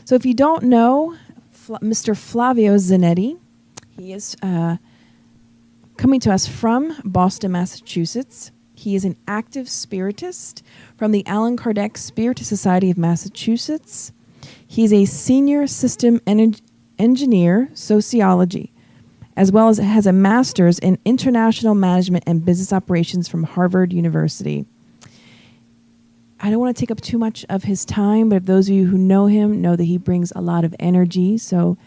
So if you don't know Mr. Flavio Zanetti, he is coming to us from Boston, Massachusetts. He is an active spiritist from the Allan Kardec Spiritist Society of Massachusetts. He's a senior system engineer, sociology, as well as has a master's in international management and business operations from Harvard University. I don't want to take up too much of his time, but if those of you who know him know that he brings a lot of energy. So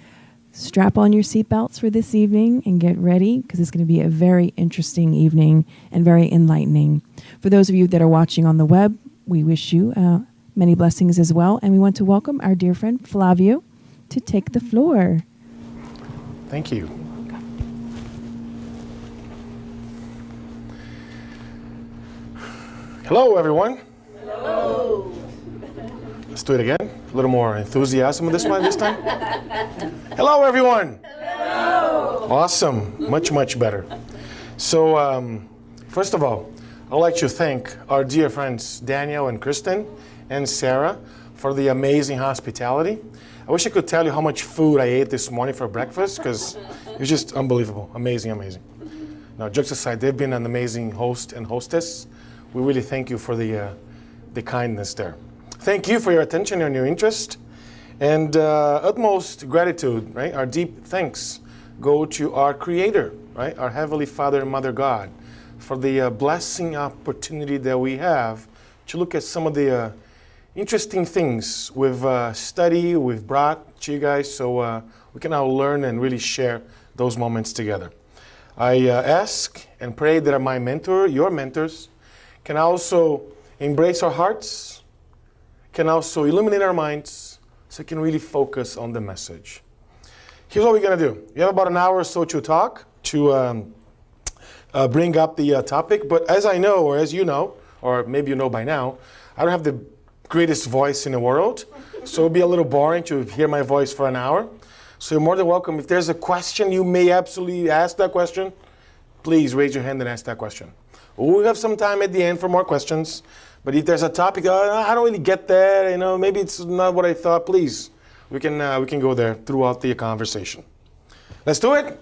strap on your seatbelts for this evening and get ready, because it's going to be a very interesting evening and very enlightening. For those of you that are watching on the web, we wish you many blessings as well. And we want to welcome our dear friend Flavio to take the floor. Thank you. Hello, everyone. Hello. Let's do it again. A little more enthusiasm this time. Hello, everyone. Hello. Awesome. Much, much better. So, first of all, I'd like to thank our dear friends Daniel and Kristen and Sarah for the amazing hospitality. I wish I could tell you how much food I ate this morning for breakfast, because it was just unbelievable. Amazing, amazing. Now, jokes aside, they've been an amazing host and hostess. We really thank you for the kindness there. Thank you for your attention and your interest, and utmost gratitude, right? Our deep thanks go to our Creator, right? Our Heavenly Father and Mother God, for the blessing opportunity that we have to look at some of the interesting things we've we've brought to you guys, so we can now learn and really share those moments together. I ask and pray that my mentor, your mentors, can also embrace our hearts, can also illuminate our minds, so we can really focus on the message. Here's what we're going to do. You have about an hour or so to talk, to bring up the topic. But as I know, or as you know, or maybe you know by now, I don't have the greatest voice in the world. So it'll be a little boring to hear my voice for an hour. So you're more than welcome. If there's a question, you may absolutely ask that question. Please raise your hand and ask that question. We'll have some time at the end for more questions. But if there's a topic, I don't really get that, maybe it's not what I thought, please, we can go there throughout the conversation. Let's do it?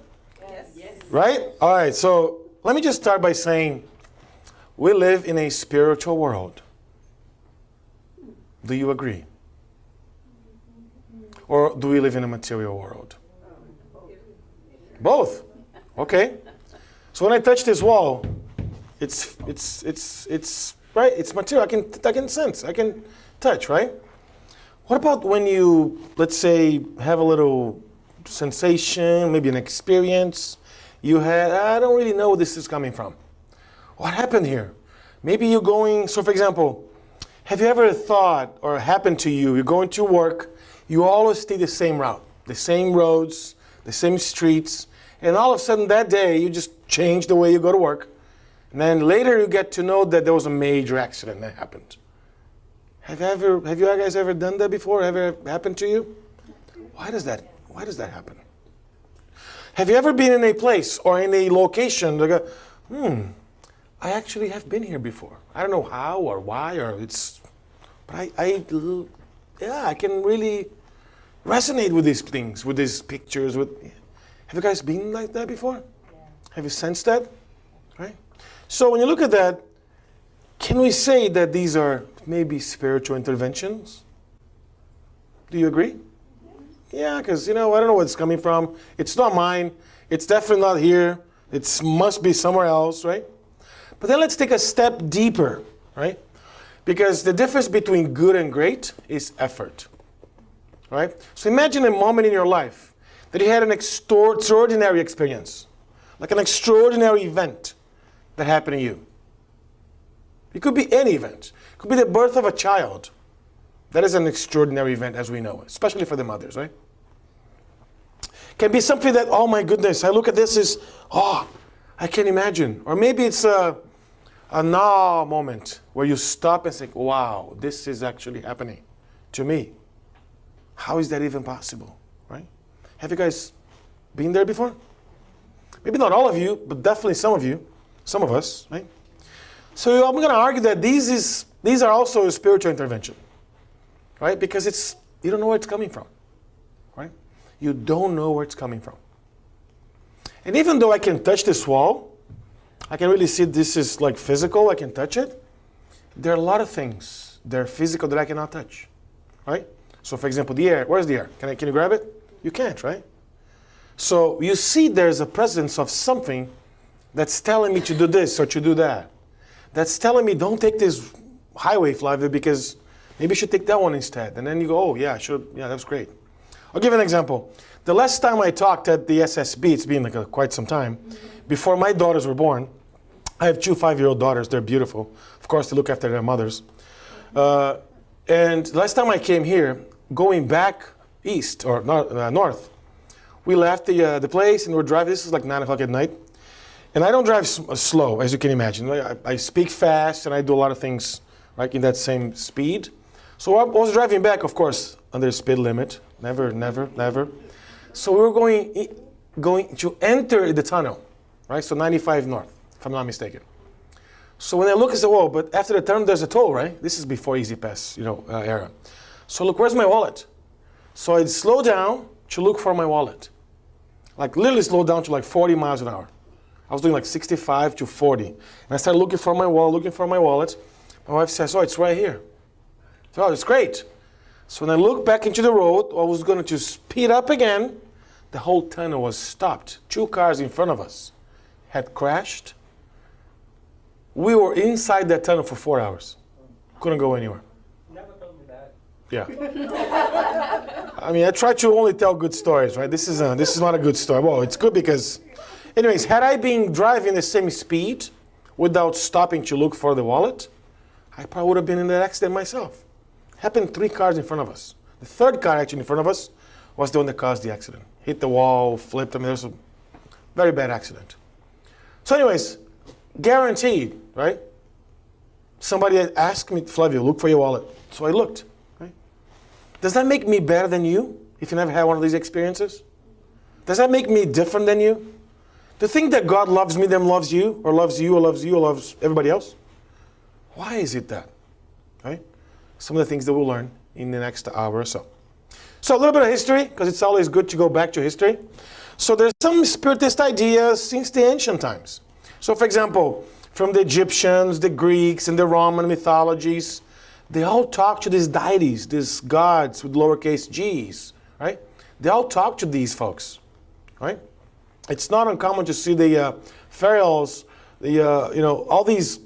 Yes. Right? All right, so let me just start by saying we live in a spiritual world. Do you agree? Or do we live in a material world? Both. Okay. So when I touch this wall, it's right, it's material. I can sense, I can touch, right? What about when you, let's say, have a little sensation, maybe an experience you had, I don't really know where this is coming from. What happened here? Maybe you're going, so for example, have you ever thought or happened to you, you're going to work, you always take the same route, the same roads, the same streets, and all of a sudden that day you just change the way you go to work. And then later you get to know that there was a major accident that happened. Have you guys ever done that before? Ever happened to you? Why does that happen? Have you ever been in a place or in a location that go, I actually have been here before. I don't know how or why but I can really resonate with these things, with these pictures. Have you guys been like that before? Yeah. Have you sensed that? Right? So when you look at that, can we say that these are maybe spiritual interventions? Do you agree? Yeah, because, I don't know where it's coming from. It's not mine. It's definitely not here. It must be somewhere else, right? But then let's take a step deeper, right? Because the difference between good and great is effort, right? So imagine a moment in your life that you had an extraordinary experience, like an extraordinary event that happened to you. It could be any event. It could be the birth of a child. That is an extraordinary event, as we know, especially for the mothers, right? It can be something that, oh my goodness, I look at this I can't imagine. Or maybe it's a now moment where you stop and think, wow, this is actually happening to me. How is that even possible, right? Have you guys been there before? Maybe not all of you, but definitely some of you, some of us, right? So I'm going to argue that these are also a spiritual intervention, right? Because it's you don't know where it's coming from, right? You don't know where it's coming from. And even though I can touch this wall, I can really see this is like physical, I can touch it. There are a lot of things that are physical that I cannot touch, right? So for example, the air, where's the air? Can you grab it? You can't, right? So you see there's a presence of something that's telling me to do this or to do that. That's telling me don't take this highway, Flavio, because maybe you should take that one instead. And then you go, oh yeah, I should, yeah, that was great. I'll give you an example. The last time I talked at the SSB, it's been like quite some time, before my daughters were born. I have 2 5-year-old daughters, they're beautiful. Of course, they look after their mothers. And last time I came here, going back east, or north, we left the place and we're driving, this is like 9 o'clock at night. And I don't drive slow, as you can imagine. I speak fast and I do a lot of things right in that same speed. So I was driving back, of course, under the speed limit. Never, never, never. So we were going to enter the tunnel, right? So 95 north, if I'm not mistaken. So when I look, I said, whoa, but after the turn, there's a toll, right? This is before Easy Pass, era. So look, where's my wallet? So I'd slow down to look for my wallet. Like literally slow down to like 40 miles an hour. I was doing like 65 to 40. And I started looking for my wallet. My wife says, oh, it's right here. So, oh, it's great. So when I looked back into the road, I was going to speed up again. The whole tunnel was stopped. 2 cars in front of us had crashed. We were inside that tunnel for 4 hours. Couldn't go anywhere. Never told me that. Yeah. I mean, I try to only tell good stories, right? This is not a good story. Well, it's good because, anyways, had I been driving the same speed without stopping to look for the wallet, I probably would have been in that accident myself. Happened 3 cars in front of us. The 3rd car actually in front of us was the one that caused the accident. Hit the wall, flipped. I mean, there's a very bad accident. So anyways, guaranteed, right? Somebody had asked me, Flavio, look for your wallet. So I looked, right? Does that make me better than you if you never had one of these experiences? Does that make me different than you? To think that God loves me, then loves you, or loves you, or loves you, or loves everybody else? Why is it that? Right? Some of the things that we'll learn in the next hour or so. So a little bit of history, because it's always good to go back to history. So there's some Spiritist ideas since the ancient times. So for example, from the Egyptians, the Greeks, and the Roman mythologies, they all talk to these deities, these gods with lowercase g's, right? They all talk to these folks, right? It's not uncommon to see the pharaohs, all these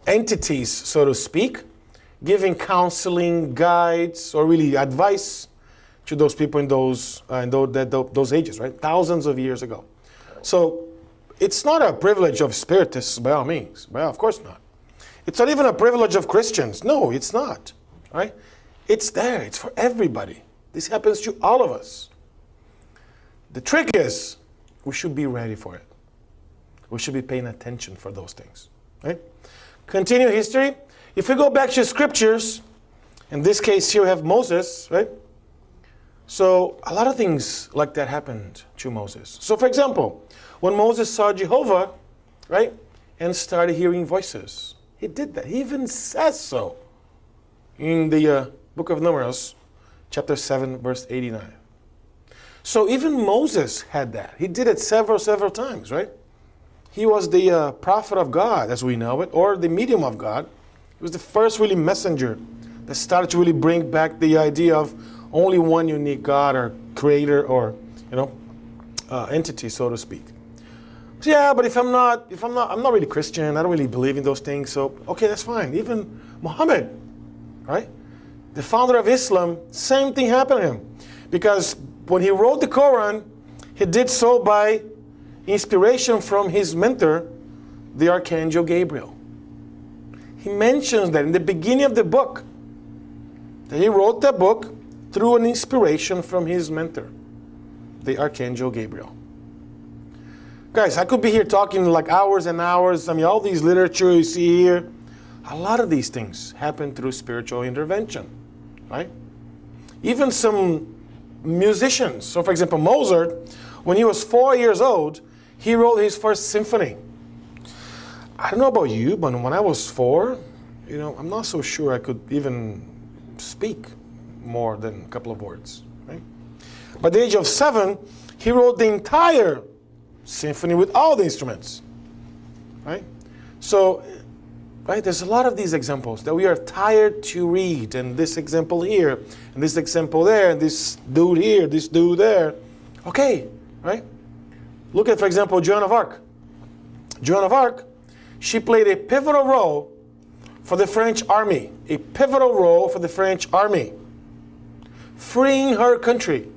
entities, so to speak, giving counseling, guides, or really advice to those people in those ages, right? Thousands of years ago. So it's not a privilege of Spiritists by all means. Well, of course not. It's not even a privilege of Christians. No, it's not, right? It's there. It's for everybody. This happens to all of us. The trick is we should be ready for it. We should be paying attention for those things, right? Continue history. If we go back to scriptures, in this case here we have Moses, right? So a lot of things like that happened to Moses. So for example, when Moses saw Jehovah, right, and started hearing voices, he did that. He even says so in the book of Numbers, chapter 7, verse 89. So even Moses had that. He did it several times, right? He was the prophet of God, as we know it, or the medium of God. He was the first really messenger that started to really bring back the idea of only one unique God or creator or, entity, so to speak. So, yeah, but I'm not really Christian. I don't really believe in those things. So, okay, that's fine. Even Muhammad, right? The founder of Islam, same thing happened to him. Because when he wrote the Quran, he did so by inspiration from his mentor, the Archangel Gabriel. He mentions that in the beginning of the book, that he wrote that book through an inspiration from his mentor, the Archangel Gabriel. Guys, I could be here talking like hours and hours. I mean, all these literature you see here, a lot of these things happen through spiritual intervention, right? Even some musicians. So for example, Mozart, when he was 4 years old, he wrote his first symphony. I don't know about you, but when I was 4, I'm not so sure I could even speak. more than a couple of words. Right? By the age of 7, he wrote the entire symphony with all the instruments. Right? So, right, there's a lot of these examples that we are tired to read, and this example here, and this example there, and this dude here, this dude there. Okay, right? Look at, for example, Joan of Arc. Joan of Arc, she played a pivotal role for the French army, a pivotal role for the French army, freeing her country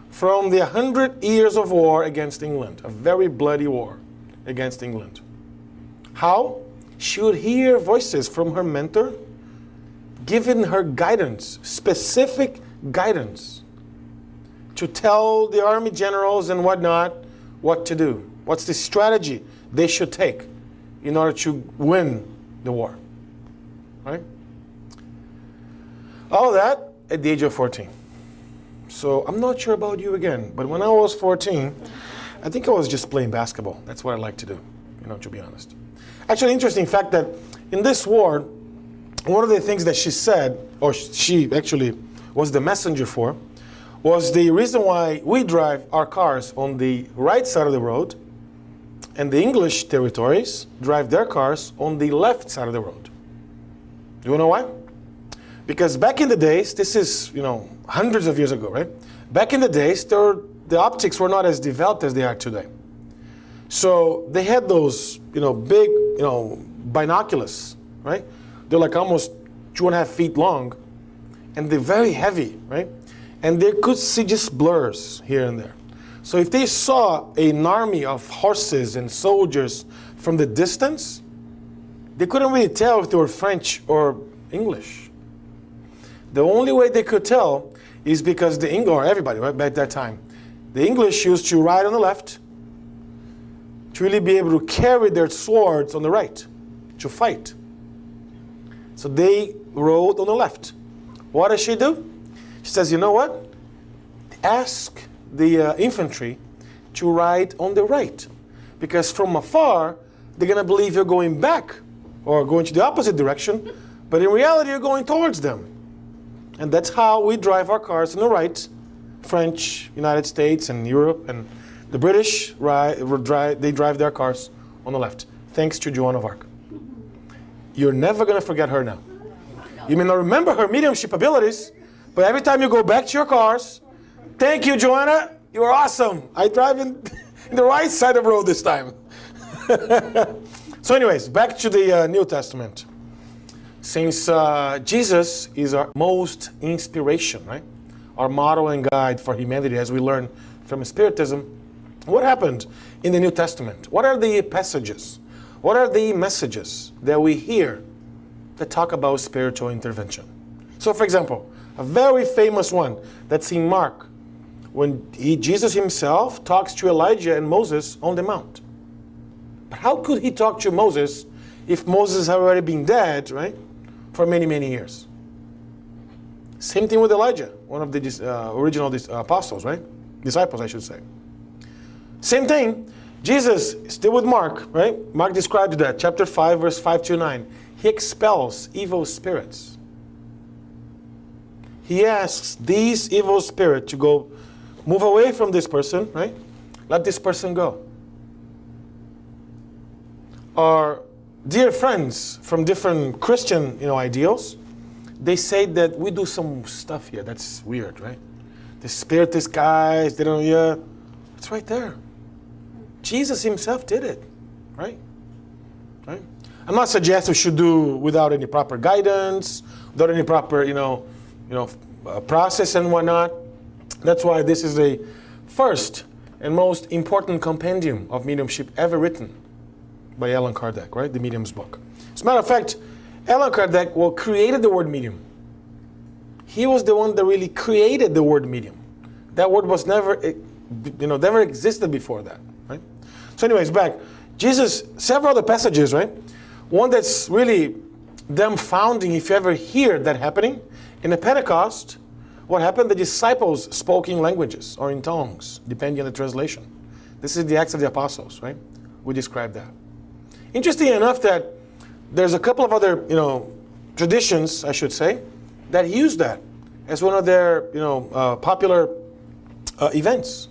from the 100 years of war against England, a very bloody war against England. How? She would hear voices from her mentor giving her guidance, specific guidance, to tell the army generals and whatnot what to do. What's the strategy they should take in order to win the war. Right? All that at the age of 14. So I'm not sure about you again, but when I was 14, I think I was just playing basketball. That's what I like to do, to be honest. Actually, interesting fact that in this war, one of the things that she said, or she actually was the messenger for, was the reason why we drive our cars on the right side of the road and the English territories drive their cars on the left side of the road. Do you know why? Because back in the days, this is, hundreds of years ago, right? Back in the days, the optics were not as developed as they are today. So they had those, big, binoculars, right? They're like almost 2.5 feet long, and they're very heavy, right? And they could see just blurs here and there. So if they saw an army of horses and soldiers from the distance, they couldn't really tell if they were French or English. The only way they could tell is because the English, or everybody, right, back that time, the English used to ride on the left to really be able to carry their swords on the right to fight. So they rode on the left. What does she do? She says, you know what? Ask the infantry to ride on the right. Because from afar, they're going to believe you're going back or going to the opposite direction, but in reality, you're going towards them. And that's how we drive our cars on the right. French, United States, and Europe, and the British, they drive their cars on the left, thanks to Joan of Arc. You're never going to forget her now. You may not remember her mediumship abilities, but every time you go back to your cars, thank you, Joanna, you are awesome. I drive in the right side of the road this time. So anyways, back to the New Testament. Since Jesus is our most inspiration, right? Our model and guide for humanity, as we learn from Spiritism, what happened in the New Testament? What are the passages? What are the messages that we hear that talk about spiritual intervention? So, for example, a very famous one that's in Mark, when Jesus himself talks to Elijah and Moses on the mount. But how could he talk to Moses if Moses had already been dead, right, for many, many years? Same thing with Elijah, one of the original apostles, right? Disciples, I should say. Same thing. Jesus, still with Mark, right? Mark describes that, chapter 5, verse 5 to 9. He expels evil spirits. He asks these evil spirits to go, move away from this person, right? Let this person go. Our dear friends from different Christian, ideals, they say that we do some stuff here that's weird, right? The Spiritist guys, they don't, it's right there. Jesus himself did it, right? Right? I'm not suggesting we should do without any proper guidance, without any proper, process and whatnot. That's why this is the first and most important compendium of mediumship ever written by Allan Kardec, right? The Medium's book. As a matter of fact, Allan Kardec created the word medium. He was the one that really created the word medium. That word was never existed before that, right? So anyways, back. Jesus, several other passages, right? One that's really dumbfounding if you ever hear that happening. In the Pentecost, what happened? The disciples spoke in languages or in tongues, depending on the translation. This is the Acts of the Apostles, right? We describe that. Interesting enough that there's a couple of other, traditions, I should say, that use that as one of their popular events.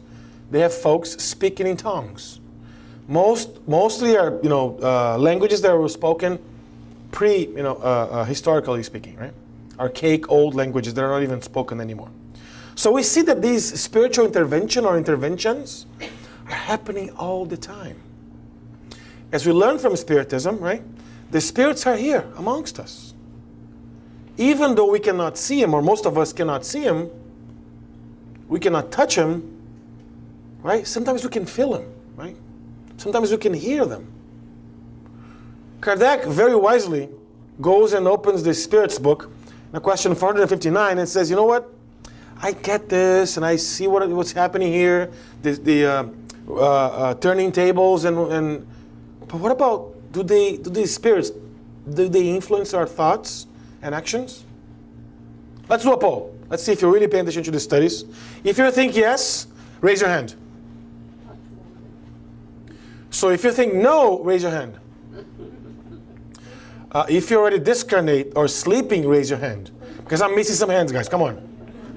They have folks speaking in tongues. Mostly are languages that were spoken historically speaking, right? Archaic old languages that are not even spoken anymore. So we see that these spiritual intervention or interventions are happening all the time. As we learn from Spiritism, right? The spirits are here amongst us. Even though we cannot see him, or most of us cannot see him, we cannot touch him, right? Sometimes we can feel him, right? Sometimes we can hear them. Kardec very wisely goes and opens the Spirit's book, in question 459, and says, you know what? I get this, and I see what's happening here, the turning tables, but what about, do these spirits, do they influence our thoughts and actions? Let's do a poll. Let's see if you're really paying attention to the studies. If you think yes, raise your hand. So if you think no, raise your hand. If you're already discarnate or sleeping, raise your hand. Because I'm missing some hands, guys. Come on.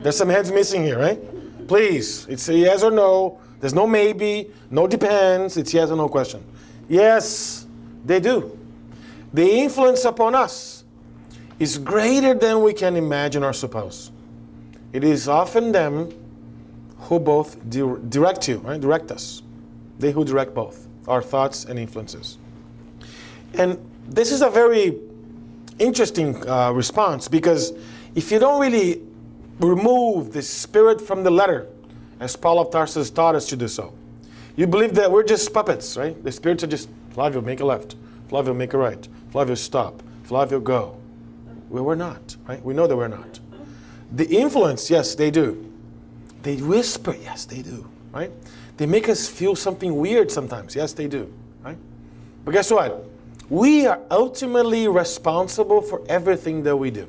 There's some hands missing here, right? Please. It's a yes or no. There's no maybe, no depends. It's yes or no question. Yes, they do. The influence upon us is greater than we can imagine or suppose. It is often them who both direct you, right? Direct us. They who direct both, our thoughts and influences. And this is a very interesting response, because if you don't really remove the spirit from the letter, as Paul of Tarsus taught us to do so, you believe that we're just puppets, right? The spirits are just, Flavio, make a left. Flavio, make a right. Flavio, stop. Flavio, go. Well, we're not, right? We know that we're not. The influence, yes, they do. They whisper, yes, they do, right? They make us feel something weird sometimes, yes, they do, right? But guess what? We are ultimately responsible for everything that we do.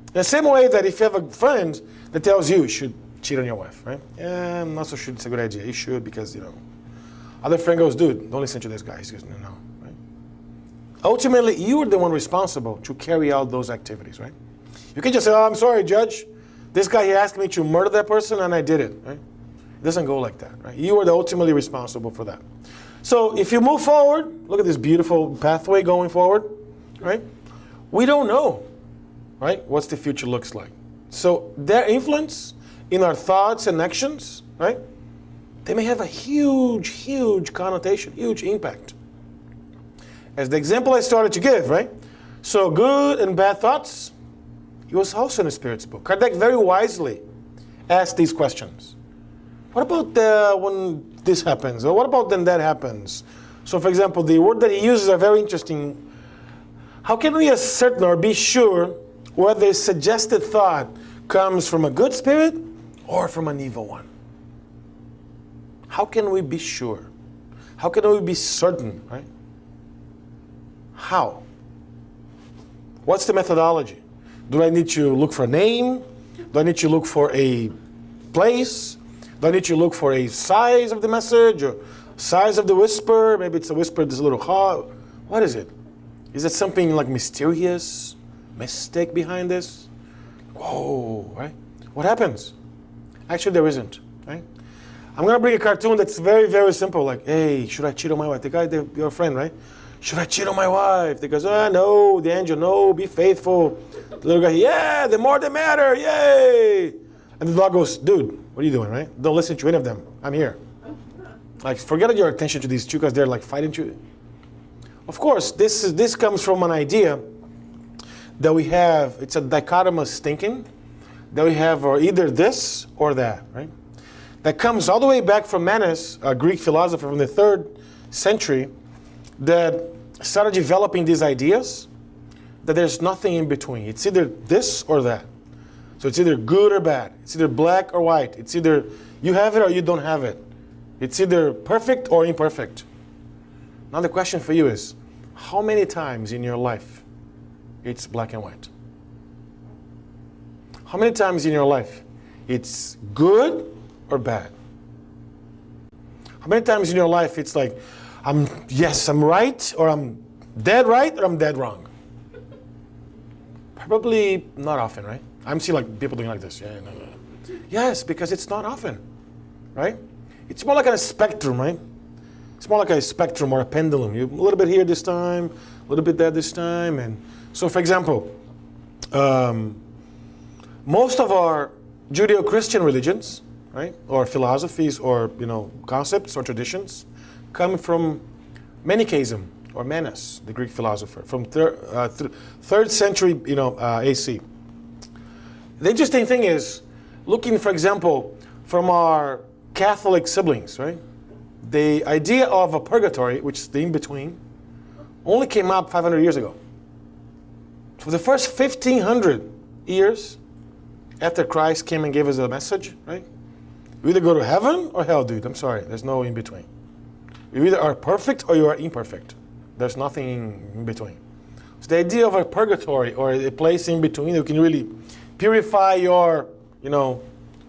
In the same way that if you have a friend that tells you should cheat on your wife, right? Yeah, I'm not so sure it's a good idea. You should, because, Other friend goes, dude, don't listen to this guy. He goes, no, right? Ultimately, you are the one responsible to carry out those activities, right? You can just say, oh, I'm sorry, Judge. This guy, he asked me to murder that person, and I did it, right? It doesn't go like that, right? You are ultimately responsible for that. So if you move forward, look at this beautiful pathway going forward, right? We don't know, right, what the future looks like. So their influence in our thoughts and actions, right, they may have a huge, huge connotation, huge impact. As the example I started to give, right? So good and bad thoughts, it was also in the Spirit's book. Kardec very wisely asked these questions. What about when this happens? Or what about then that happens? So for example, the word that he uses are very interesting. How can we ascertain or be sure whether a suggested thought comes from a good spirit or from an evil one? How can we be sure? How can we be certain, right? How? What's the methodology? Do I need to look for a name? Do I need to look for a place? Do I need to look for a size of the message or size of the whisper? Maybe it's a whisper that's a little hot. What is it? Is it something like mysterious, mystic behind this? Whoa, right? What happens? Actually, there isn't, right? I'm going to bring a cartoon that's very, very simple. Like, hey, should I cheat on my wife? The guy, your friend, right? Should I cheat on my wife? They goes, no. The angel, no, be faithful. The little guy, yeah, the more the matter, yay. And the dog goes, dude, what are you doing, right? Don't listen to any of them. I'm here. Like, forget your attention to these two because they're like fighting to. Of course, this comes from an idea that we have. It's a dichotomous thinking that we have, or either this or that, right? That comes all the way back from Manes, a Greek philosopher from the 3rd century, that started developing these ideas that there's nothing in between. It's either this or that. So it's either good or bad. It's either black or white. It's either you have it or you don't have it. It's either perfect or imperfect. Now the question for you is, how many times in your life it's black and white? How many times in your life it's good or bad? How many times in your life it's like, I'm right, or I'm dead right, or I'm dead wrong? Probably not often, right? I'm seeing like people doing like this. Yeah, no, no. Yes, because it's not often, right? It's more like a spectrum, right? It's more like a spectrum or a pendulum. You a little bit here this time, a little bit there this time, and so for example, most of our Judeo-Christian religions, right, or philosophies, or concepts or traditions, come from Manichaeism or Manas, the Greek philosopher, from third century, AC. The interesting thing is, looking, for example, from our Catholic siblings, right? The idea of a purgatory, which is the in-between, only came up 500 years ago. For the first 1,500 years after Christ came and gave us a message, right? You either go to heaven or hell, dude. I'm sorry, there's no in-between. You either are perfect or you are imperfect. There's nothing in between. So the idea of a purgatory or a place in between that you can really purify your,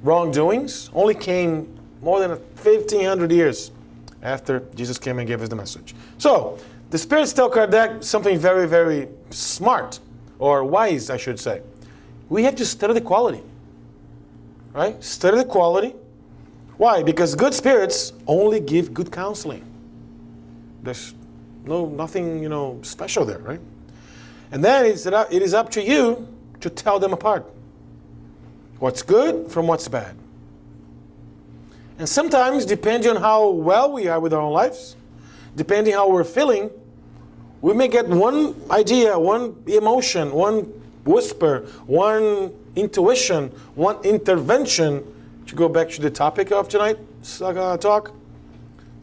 wrongdoings only came more than 1,500 years after Jesus came and gave us the message. So the Spirits tell Kardec something very, very smart, or wise, I should say. We have to study the quality, right? Study the quality. Why? Because good spirits only give good counseling. There's nothing, special there, right? And then it is up to you to tell them apart. What's good from what's bad. And sometimes, depending on how well we are with our own lives, depending how we're feeling, we may get one idea, one emotion, one whisper, one intuition, one intervention, to go back to the topic of tonight's talk.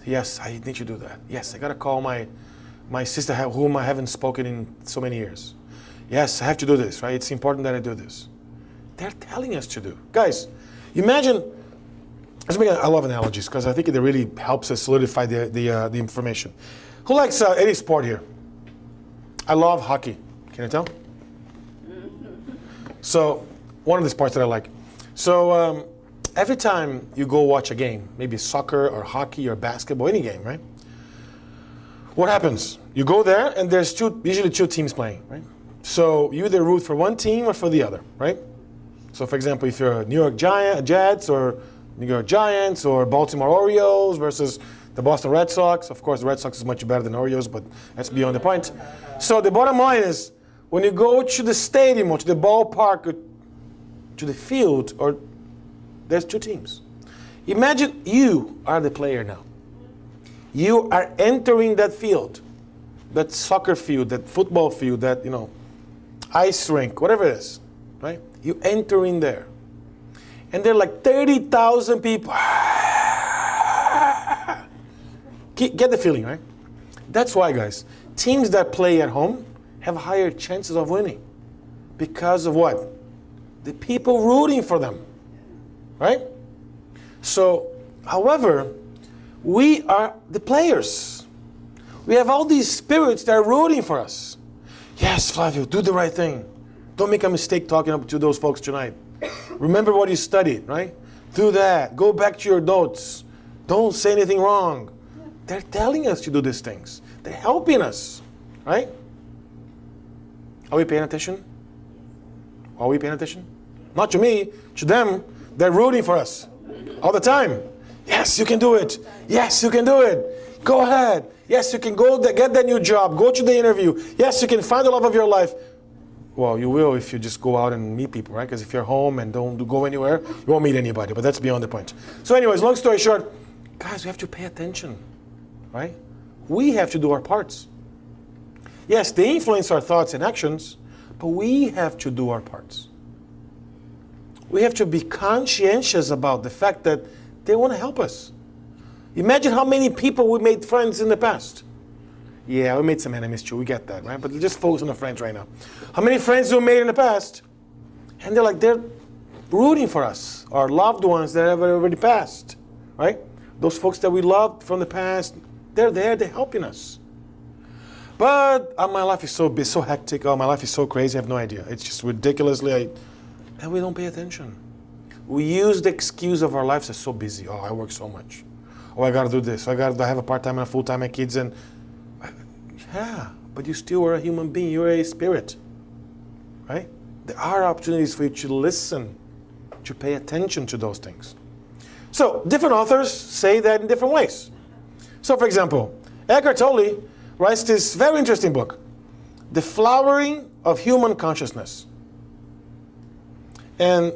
Yes, I need to do that. Yes, I got to call my sister whom I haven't spoken in so many years. Yes, I have to do this, right? It's important that I do this. They're telling us to do. Guys, imagine, I love analogies because I think it really helps us solidify the information. Who likes any sport here? I love hockey. Can you tell? So, one of the sports that I like. So, every time you go watch a game, maybe soccer or hockey or basketball, any game, right? What happens? You go there and there's usually two teams playing, right? So you either root for one team or for the other, right? So for example, if you're New York Jets or New York Giants or Baltimore Orioles versus the Boston Red Sox, of course the Red Sox is much better than Orioles, but that's beyond the point. So the bottom line is, when you go to the stadium or to the ballpark or to the field, or there's two teams. Imagine you are the player now. You are entering that field, that soccer field, that football field, that, ice rink, whatever it is, right? You enter in there. And there are like 30,000 people. Get the feeling, right? That's why, guys, teams that play at home have higher chances of winning. Because of what? The people rooting for them, right? So, however, we are the players. We have all these spirits that are rooting for us. Yes, Flavio, do the right thing. Don't make a mistake talking up to those folks tonight. Remember what you studied, right? Do that. Go back to your notes. Don't say anything wrong. They're telling us to do these things. They're helping us, right? Are we paying attention? Are we paying attention? Not to me, to them. They're rooting for us all the time. Yes, you can do it. Yes, you can do it. Go ahead. Yes, you can go get that new job. Go to the interview. Yes, you can find the love of your life. Well, you will if you just go out and meet people, right? Because if you're home and don't go anywhere, you won't meet anybody. But that's beyond the point. So anyways, long story short, guys, we have to pay attention, right? We have to do our parts. Yes, they influence our thoughts and actions, but we have to do our parts. We have to be conscientious about the fact that they want to help us. Imagine how many people we made friends in the past. Yeah, we made some enemies too, we get that, right? But just focus on the friends right now. How many friends we made in the past? And they're rooting for us, our loved ones that have already passed, right? Those folks that we loved from the past, they're there, they're helping us. But my life is so hectic, my life is so crazy, I have no idea. It's just ridiculously, and we don't pay attention. We use the excuse of our lives as so busy. Oh, I work so much. Oh, I got to do this. I have a part-time and a full-time and kids. And yeah, but you still are a human being. You're a spirit, right? there are opportunities for you to listen, to pay attention to those things. So different authors say that in different ways. So for example, Eckhart Tolle writes this very interesting book, The Flowering of Human Consciousness. And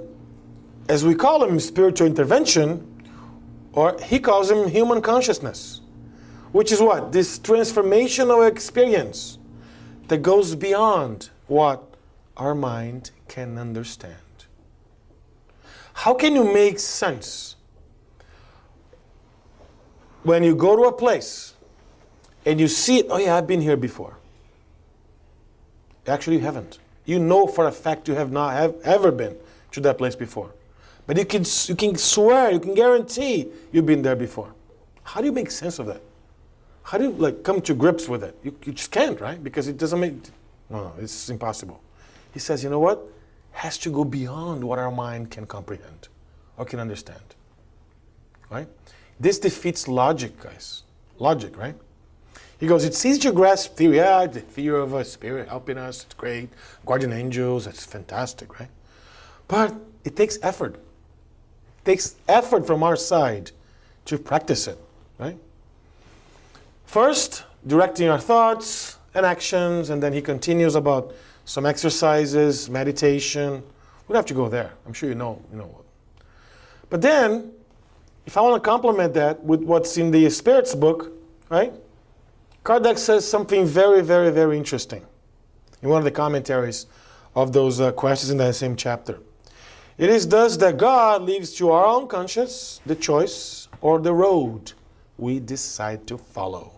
as we call him spiritual intervention, or he calls him human consciousness, which is what? This transformational experience that goes beyond what our mind can understand. How can you make sense when you go to a place and you see it? Oh yeah, I've been here before. Actually, you haven't. You know for a fact you have not ever been to that place before. But you can swear, you can guarantee you've been there before. How do you make sense of that? How do you come to grips with it? You just can't, right? Because it doesn't make, no, it's impossible. He says, you know what? Has to go beyond what our mind can comprehend or can understand, right? This defeats logic, guys. Logic, right? He goes, it's easy to grasp theory. Yeah, the theory of a spirit helping us, it's great. Guardian angels, that's fantastic, right? But it takes effort. It takes effort from our side to practice it, right? First, directing our thoughts and actions, and then he continues about some exercises, meditation. We don't have to go there. I'm sure you know. But then, if I want to complement that with what's in the Spirit's book, right? Kardec says something very, very, very interesting in one of the commentaries of those questions in that same chapter. It is thus that God leaves to our own conscience the choice or the road we decide to follow.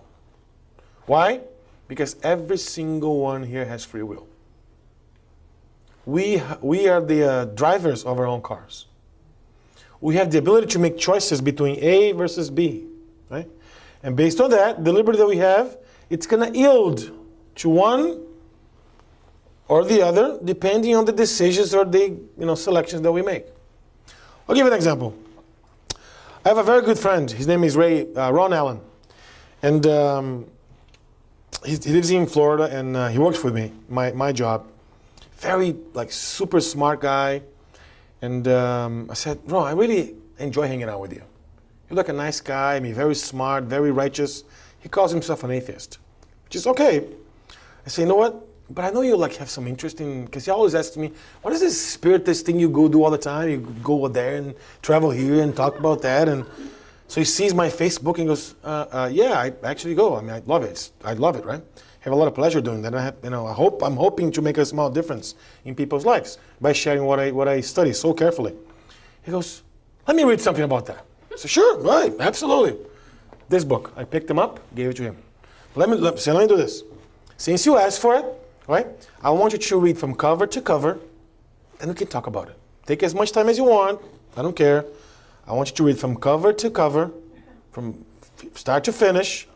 Why? Because every single one here has free will. We are the drivers of our own cars. We have the ability to make choices between A versus B, right? And based on that, the liberty that we have, it's going to yield to one or the other, depending on the decisions or the selections that we make. I'll give you an example. I have a very good friend. His name is Ron Allen, and he lives in Florida, and he works with me, my job. Very super smart guy, and I said, Ron, I really enjoy hanging out with you. You're like a nice guy. I mean, very smart, very righteous. He calls himself an atheist, which is okay. I say, you know what? But I know you have some interest in, because he always asks me, what is this spiritist thing you go do all the time? You go there and travel here and talk about that. And so he sees my Facebook and goes, yeah, I actually go. I mean, I love it. I love it, right? I have a lot of pleasure doing that. I'm hoping to make a small difference in people's lives by sharing what I study so carefully. He goes, let me read something about that. I said, sure, right, absolutely. This book, I picked him up, gave it to him. Let me do this. Since you asked for it, right, I want you to read from cover to cover, and we can talk about it. Take as much time as you want. I don't care. I want you to read from cover to cover, from start to finish.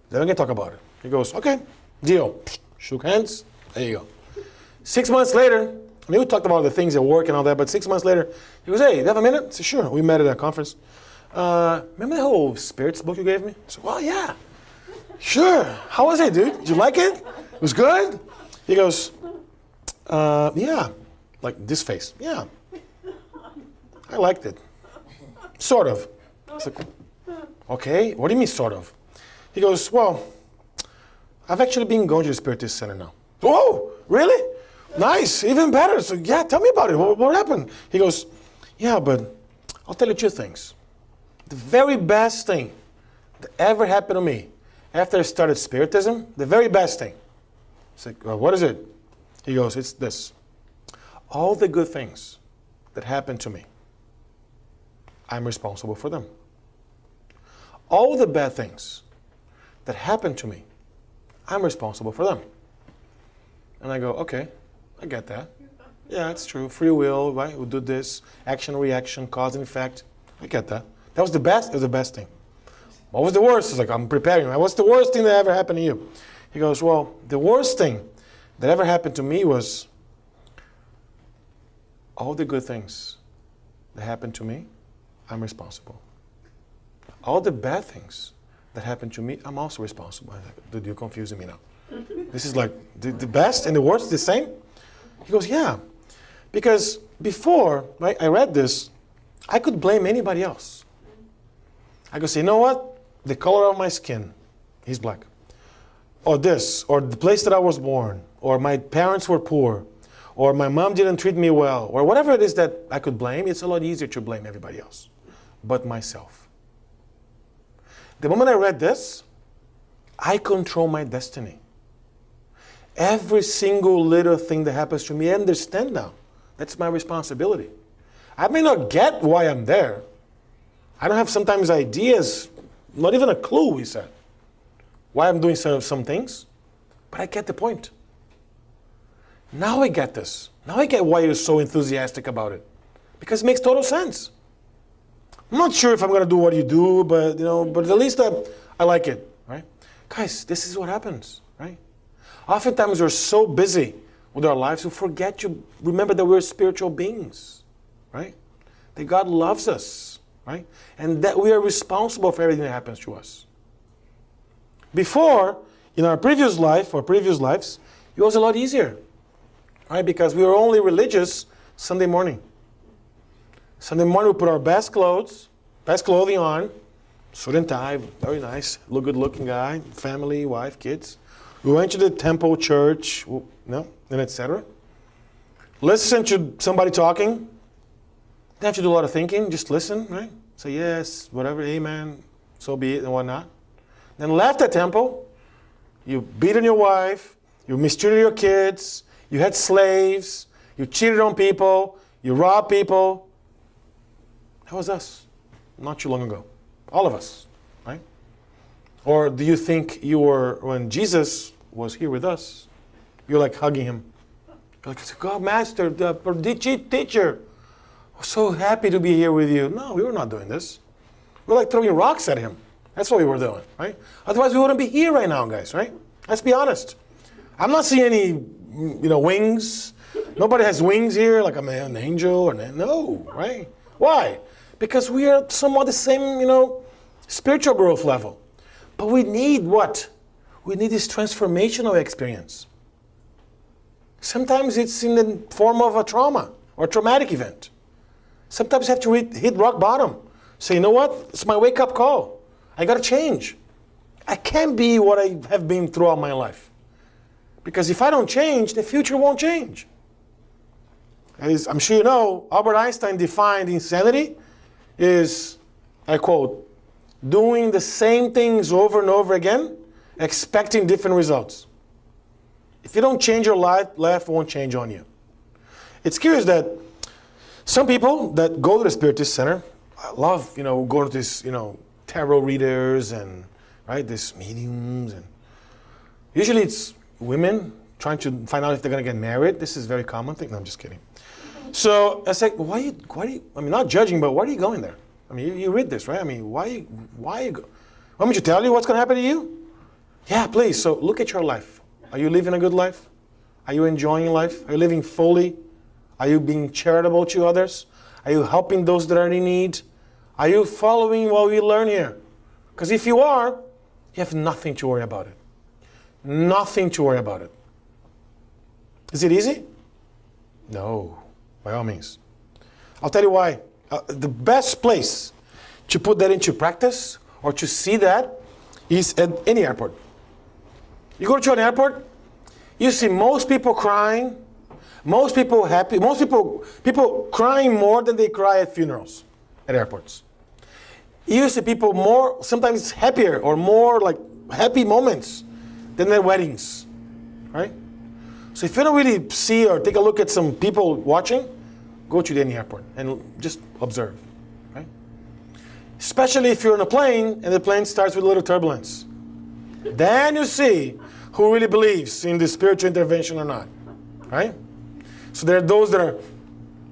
Then we can talk about it. He goes, okay, deal. Shook hands. There you go. 6 months later, I mean, we talked about the things at work and all that, but 6 months later, he goes, hey, you have a minute? I said, sure. We met at a conference. Remember the whole Spirits book you gave me? I said, well, yeah. Sure. How was it, dude? Did you like it? It was good? He goes, yeah. Like this face. Yeah. I liked it. Sort of. I was like, okay. What do you mean, sort of? He goes, well, I've actually been going to the Spiritist Center now. Oh, really? Nice. Even better. So, yeah, tell me about it. What happened? He goes, yeah, but I'll tell you two things. The very best thing that ever happened to me after I started Spiritism, the very best thing. I said, well, what is it? He goes, it's this. All the good things that happened to me, I'm responsible for them. All the bad things that happened to me, I'm responsible for them. And I go, okay, I get that. Yeah, it's true. Free will, right? We'll do this. Action, reaction, cause and effect. I get that. That was the best. It was the best thing. What was the worst? It's like, I'm preparing. What's the worst thing that ever happened to you? He goes, well, the worst thing that ever happened to me was all the good things that happened to me, I'm responsible. All the bad things that happened to me, I'm also responsible. Dude, you're confusing me now. This is like the best and the worst the same? He goes, yeah. Because before, right, I read this, I could blame anybody else. I could say, you know what? The color of my skin, he's black. Or this, or the place that I was born, or my parents were poor, or my mom didn't treat me well, or whatever it is that I could blame. It's a lot easier to blame everybody else, but myself. The moment I read this, I control my destiny. Every single little thing that happens to me, I understand now. That's my responsibility. I may not get why I'm there. I don't have sometimes ideas, not even a clue, he said, why I'm doing some things, but I get the point. Now I get this. Now I get why you're so enthusiastic about it. Because it makes total sense. I'm not sure if I'm going to do what you do, but but at least I like it, right? Guys, this is what happens, right? Oftentimes we're so busy with our lives, we forget to remember that we're spiritual beings, right? That God loves us, right? And that we are responsible for everything that happens to us. Before, in our previous life or previous lives, it was a lot easier, right? Because we were only religious Sunday morning. Sunday morning we put our best clothing on, suit and tie, very nice, good looking guy, family, wife, kids. We went to the temple, church, and etc. Listen to somebody talking. Don't have to do a lot of thinking, just listen, right? Say yes, whatever, amen, so be it, and whatnot. Then left the temple, you beat on your wife, you mistreated your kids, you had slaves, you cheated on people, you robbed people. That was us, not too long ago. All of us, right? Or do you think you were, when Jesus was here with us, you're like hugging him? You're like, God, Master, the teacher, we're so happy to be here with you. No, we were not doing this. We're like throwing rocks at him. That's what we were doing, right? Otherwise, we wouldn't be here right now, guys, right? Let's be honest. I'm not seeing any, wings. Nobody has wings here, like I'm an angel or no, right? Why? Because we are somewhat the same, spiritual growth level. But we need what? We need this transformational experience. Sometimes it's in the form of a trauma or traumatic event. Sometimes you have to hit rock bottom. Say, you know what? It's my wake-up call. I got to change. I can't be what I have been throughout my life. Because if I don't change, the future won't change. As I'm sure you know, Albert Einstein defined insanity is, I quote, doing the same things over and over again, expecting different results. If you don't change your life won't change on you. It's curious that some people that go to the Spiritist Center, I love, going to this, tarot readers and, right, this mediums. And usually it's women trying to find out if they're going to get married. This is a very common thing. No, I'm just kidding. So I say, why are you, I mean, not judging, but why are you going there? I mean, you read this, right? I mean, why you go? Want me to tell you what's going to happen to you? Yeah, please. So look at your life. Are you living a good life? Are you enjoying life? Are you living fully? Are you being charitable to others? Are you helping those that are in need? Are you following what we learn here? Because if you are, you have nothing to worry about it. Nothing to worry about it. Is it easy? No, by all means. I'll tell you why. The best place to put that into practice or to see that is at any airport. You go to an airport, you see most people crying, most people happy, most people crying more than they cry at funerals at airports. You see people more, sometimes happier or more like happy moments than their weddings, right? So if you don't really see or take a look at some people watching, go to any airport and just observe, right? Especially if you're on a plane and the plane starts with a little turbulence. Then you see who really believes in the spiritual intervention or not, right? So there are those that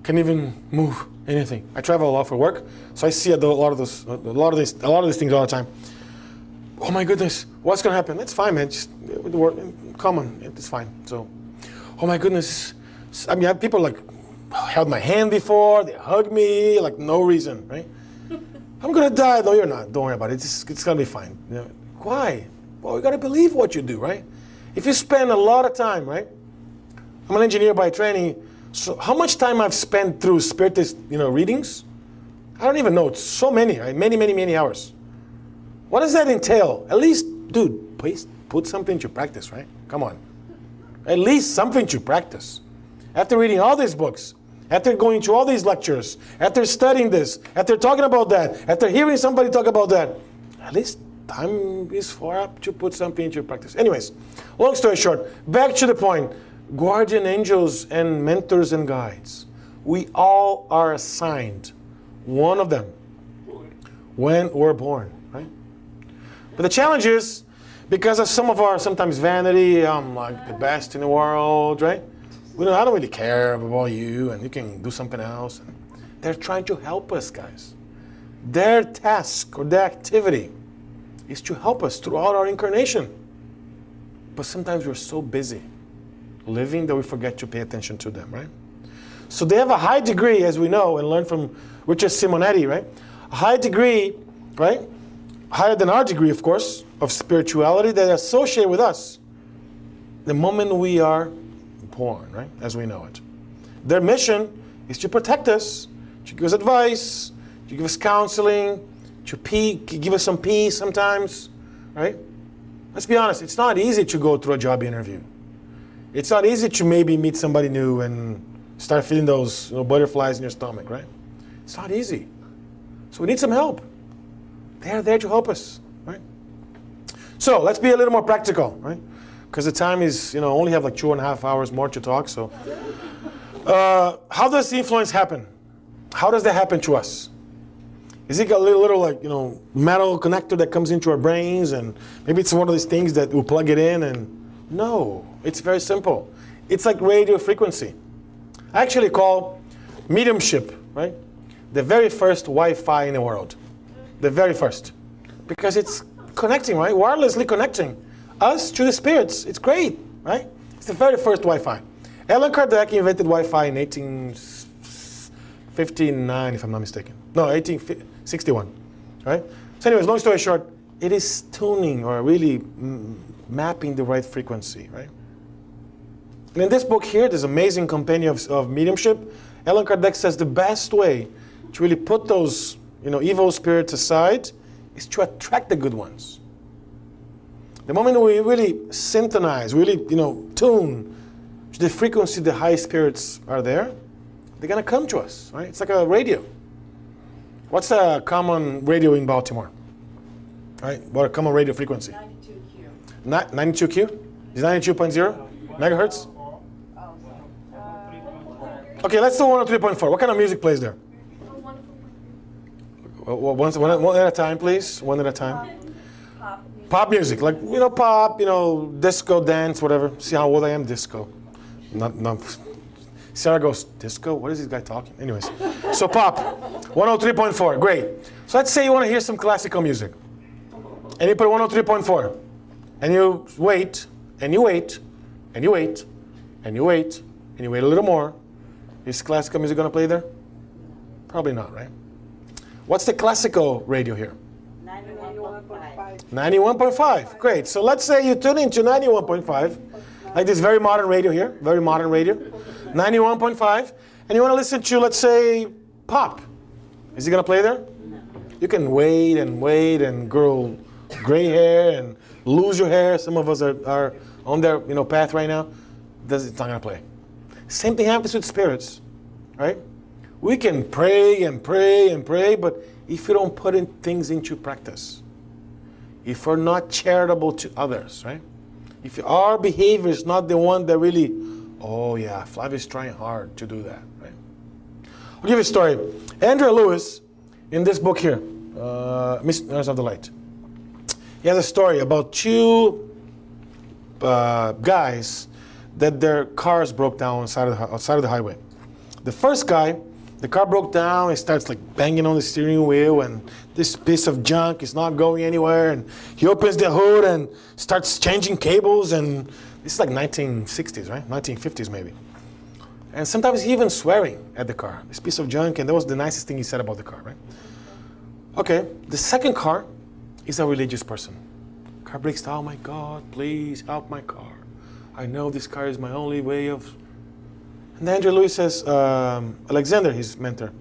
can even move anything. I travel a lot for work, so I see a lot of these things all the time. Oh my goodness, what's gonna happen? It's fine, man. Just come on, it's fine. So, oh my goodness. I mean, I have people like held my hand before, they hug me, like no reason, right? I'm gonna die. No, you're not. Don't worry about it. It's gonna be fine. Why? Well, you gotta believe what you do, right? If you spend a lot of time, right? I'm an engineer by training, So how much time I've spent through Spiritist, readings? I don't even know. It's so many, right? Many, many, many hours. What does that entail? At least, dude, please put something to practice, right? Come on. At least something to practice. After reading all these books, after going to all these lectures, after studying this, after talking about that, after hearing somebody talk about that, at least time is far up to put something into practice. Anyways, long story short, back to the point. Guardian angels and mentors and guides. We all are assigned one of them when we're born, right? But the challenge is, because of some of our sometimes vanity, I'm like the best in the world, right? I don't really care about you, and you can do something else. And they're trying to help us, guys. Their task or their activity is to help us throughout our incarnation. But sometimes we're so busy living that we forget to pay attention to them, right? So they have a high degree, as we know and learn from Richard Simonetti, right? A high degree, right? Higher than our degree, of course, of spirituality that is associated with us the moment we are born, right? As we know it. Their mission is to protect us, to give us advice, to give us counseling, to give us some peace sometimes, right? Let's be honest, it's not easy to go through a job interview. It's not easy to maybe meet somebody new and start feeling those butterflies in your stomach, right? It's not easy. So we need some help. They are there to help us, right? So let's be a little more practical, right? Because the time is, only have like 2.5 hours more to talk. So how does the influence happen? How does that happen to us? Is it a little like, metal connector that comes into our brains, and maybe it's one of these things that we plug it in and no, it's very simple. It's like radio frequency. I actually call mediumship, right, the very first Wi-Fi in the world. The very first. Because it's connecting, right? Wirelessly connecting us to the spirits. It's great, right? It's the very first Wi-Fi. Allan Kardec invented Wi-Fi in 1859, if I'm not mistaken. No, 1861, right? So anyways, long story short, it is tuning or really mapping the right frequency, right? And in this book here, this amazing compendium of mediumship, Allan Kardec says the best way to really put those, evil spirits aside is to attract the good ones. The moment we really syntonize, really, tune to the frequency the high spirits are there, they're going to come to us, right? It's like a radio. What's a common radio in Baltimore? Right? What a common radio frequency? 92Q? Is 92.0 megahertz? Okay, let's do 103.4. What kind of music plays there? One at a time, please. One at a time. Pop music, like pop, disco, dance, whatever. See how old I am? Disco. Not. Sarah goes, disco? What is this guy talking? Anyways, so pop, 103.4. Great. So let's say you want to hear some classical music, and you put 103.4. And you wait, and you wait, and you wait, and you wait, and you wait a little more. Is classical music going to play there? Probably not, right? What's the classical radio here? 91.5. 91.5. Great. So let's say you tune into 91.5, like this very modern radio here, very modern radio, 91.5, and you want to listen to, let's say, pop. Is it going to play there? No. You can wait and grow gray hair and lose your hair. Some of us are on their path right now. It's not going to play. Same thing happens with spirits, right? We can pray and pray and pray, but if you don't put things into practice, if we're not charitable to others, right? If our behavior is not the one that really, oh yeah, Flavio's trying hard to do that, right? I'll give you a story. Andrew Lewis, in this book here, Missionaries of the Light, he has a story about two guys that their cars broke down outside of the highway. The first guy, the car broke down, he starts like banging on the steering wheel, and this piece of junk is not going anywhere, and he opens the hood and starts changing cables, and this is like 1960s, right? 1950s maybe. And sometimes he even swearing at the car, this piece of junk, and that was the nicest thing he said about the car, right? Okay, the second car is a religious person. Car breaks down, oh my God, please help my car. I know this car is my only way of... And Andrew Lewis says, Alexander, his mentor,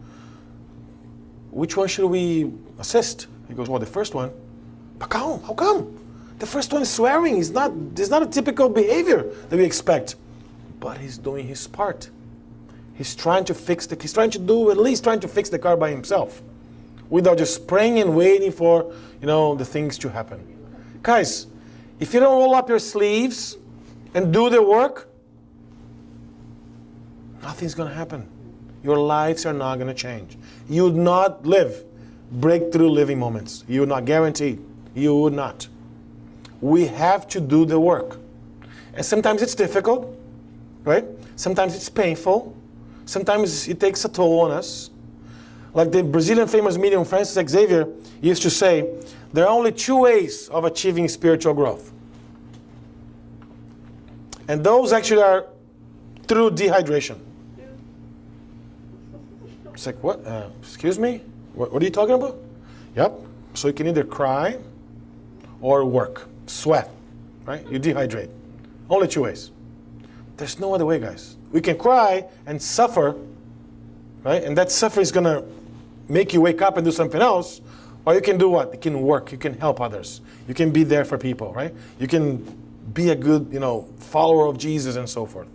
which one should we assist? He goes, well, the first one. But how come? The first one is swearing. It's not a typical behavior that we expect. But he's doing his part. He's trying to fix he's trying to fix the car by himself, without just praying and waiting for, the things to happen. Guys, if you don't roll up your sleeves and do the work, nothing's going to happen. Your lives are not going to change. You would not live breakthrough living moments. You would not, guaranteed. You would not. We have to do the work. And sometimes it's difficult, right? Sometimes it's painful. Sometimes it takes a toll on us. Like the Brazilian famous medium Francis Xavier used to say, there are only two ways of achieving spiritual growth. And those actually are through dehydration. It's like, what? Excuse me? What are you talking about? Yep. So you can either cry or work, sweat, right? You dehydrate. Only two ways. There's no other way, guys. We can cry and suffer, right? And that suffering is going to make you wake up and do something else. Or you can do what? You can work. You can help others. You can be there for people, right? You can be a good, follower of Jesus and so forth.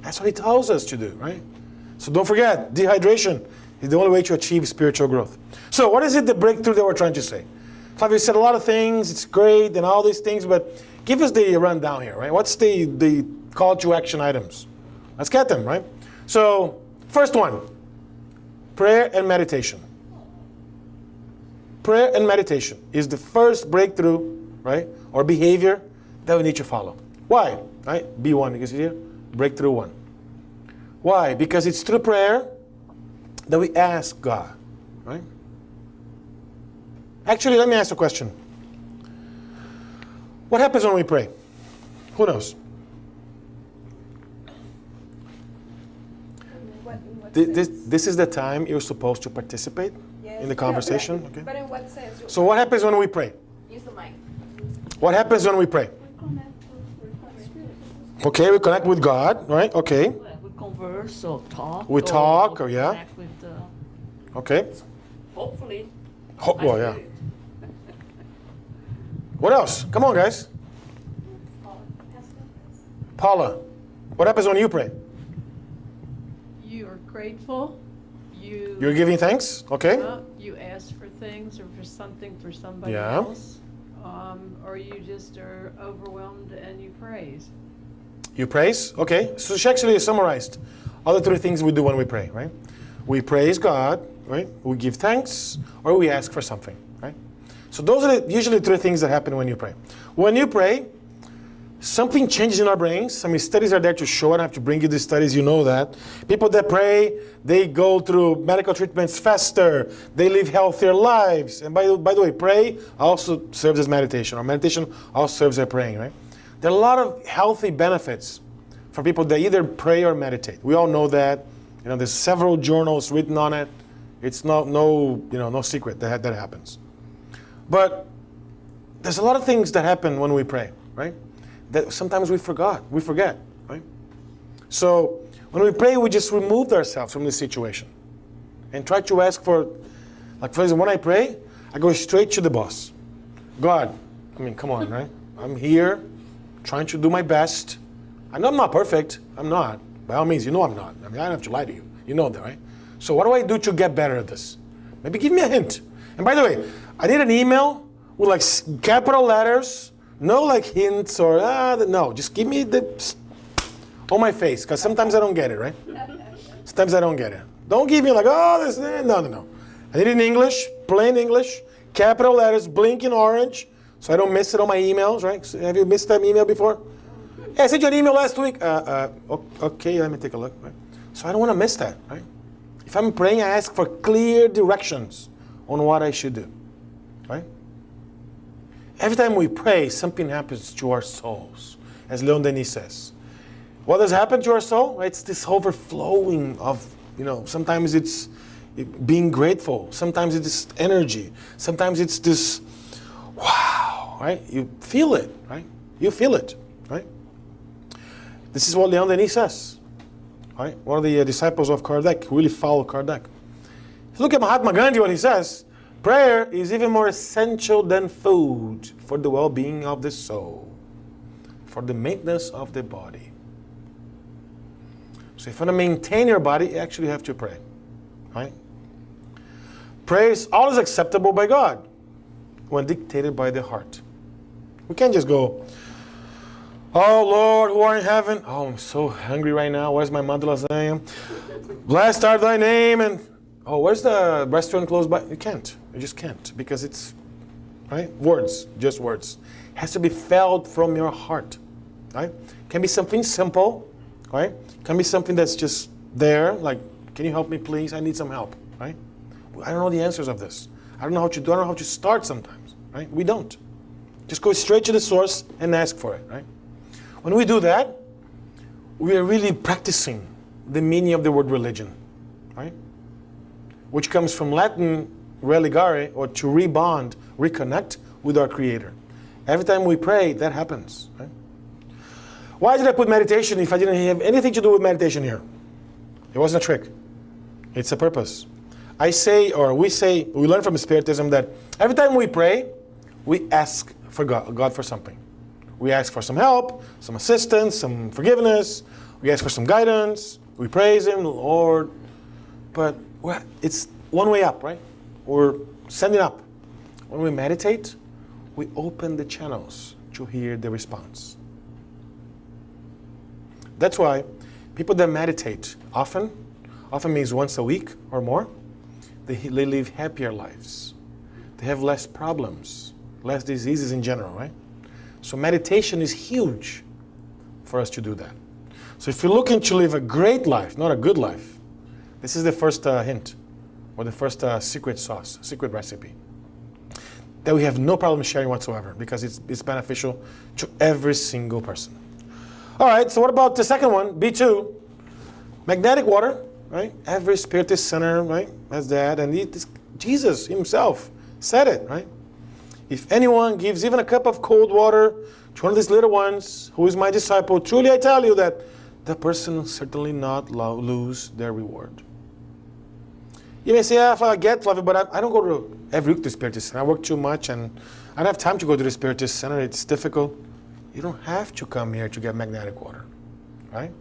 That's what he tells us to do, right? So don't forget, dehydration is the only way to achieve spiritual growth. So what is it, the breakthrough that we're trying to say? Flavio said a lot of things. It's great and all these things, but give us the rundown here, right? What's the call to action items? Let's get them, right? So first one, prayer and meditation. Prayer and meditation is the first breakthrough, right, or behavior that we need to follow. Why? Right? B1, you can see here, breakthrough 1. Why? Because it's through prayer that we ask God, right? Actually, let me ask a question. What happens when we pray? Who knows? This is the time you're supposed to participate in the conversation. Okay. But in what sense? So what happens when we pray? Use the mic. What happens when we pray? Okay, we connect with God, right? Okay. We converse or talk. We talk, or yeah. Connect with Okay. hopefully. Well, yeah. What else? Come on, guys. Paula, what happens when you pray? You are grateful. You're giving thanks? Okay. You ask for things or for something for somebody Yeah. else. Or you just are overwhelmed and you praise. You praise? Okay. So she actually summarized all the 3 things we do when we pray, right? We praise God, right? We give thanks, or we ask for something, right? So those are usually 3 things that happen when you pray. When you pray, something changes in our brains. I mean, studies are there to show it. I have to bring you the studies, you know that. People that pray, they go through medical treatments faster. They live healthier lives. And by the way, pray also serves as meditation, or meditation also serves as praying, right? There are a lot of healthy benefits for people that either pray or meditate. We all know that. There's several journals written on it. It's no secret that happens. But there's a lot of things that happen when we pray, right? That sometimes we forget, right? So when we pray, we just removed ourselves from the situation and try to ask for, like for example, when I pray, I go straight to the boss. God, come on, right? I'm here trying to do my best. I know I'm not perfect. I'm not. By all means, you know I'm not. I don't have to lie to you. You know that, right? So what do I do to get better at this? Maybe give me a hint. And by the way, I need an email with like capital letters, no like hints or, no, just give me on my face, because sometimes I don't get it, right? Sometimes I don't get it. Don't give me like, this, no. I need it in English, plain English, capital letters, blinking orange, so I don't miss it on my emails, right? So have you missed that email before? Yeah, I sent you an email last week. Okay, let me take a look, right? So I don't want to miss that, right? If I'm praying, I ask for clear directions on what I should do, right? Every time we pray, something happens to our souls, as Leon Denis says. What does happen to our soul? It's this overflowing of, sometimes it's being grateful. Sometimes it's energy. Sometimes it's this, wow, right? You feel it, right? You feel it, right? This is what Leon Denis says. right? One of the disciples of Kardec, who really followed Kardec. If you look at Mahatma Gandhi, what he says, prayer is even more essential than food for the well-being of the soul, for the maintenance of the body. So if you want to maintain your body, you actually have to pray, right? Prayer is always acceptable by God when dictated by the heart. We can't just go, oh Lord, who are in heaven. Oh, I'm so hungry right now. Where's my mother lasagna? Blessed are thy name. And oh, where's the restaurant close by? You can't. You just can't, because it's, right? Words, just words. It has to be felt from your heart, right? It can be something simple, right? It can be something that's just there, like, can you help me please? I need some help, right? I don't know the answers of this. I don't know how to do. I don't know how to start sometimes, right? We don't. Just go straight to the source and ask for it, right? When we do that, we are really practicing the meaning of the word religion, right? Which comes from Latin religare, or to rebond, reconnect with our Creator. Every time we pray, that happens, right? Why did I put meditation if I didn't have anything to do with meditation here? It wasn't a trick. It's a purpose. I say, or we say, we learn from Spiritism that every time we pray, we ask for God for something. We ask for some help, some assistance, some forgiveness. We ask for some guidance. We praise Him, Lord. But it's one way up, right? We're sending up. When we meditate, we open the channels to hear the response. That's why people that meditate often means once a week or more, they live happier lives. They have less problems, less diseases in general, right? So meditation is huge for us to do that. So if you're looking to live a great life, not a good life, this is the first hint, or the first secret sauce, secret recipe, that we have no problem sharing whatsoever, because it's beneficial to every single person. All right, so what about the second one, B2, magnetic water, right? Every Spiritist center, right, has that, and Jesus Himself said it, right? If anyone gives even a cup of cold water to one of these little ones, who is my disciple, truly I tell you that the person will certainly not lose their reward. You may say, I get, Flavio, but I don't go to every week to the Spiritist Center. I work too much, and I don't have time to go to the Spiritist Center. It's difficult. You don't have to come here to get magnetic water, right?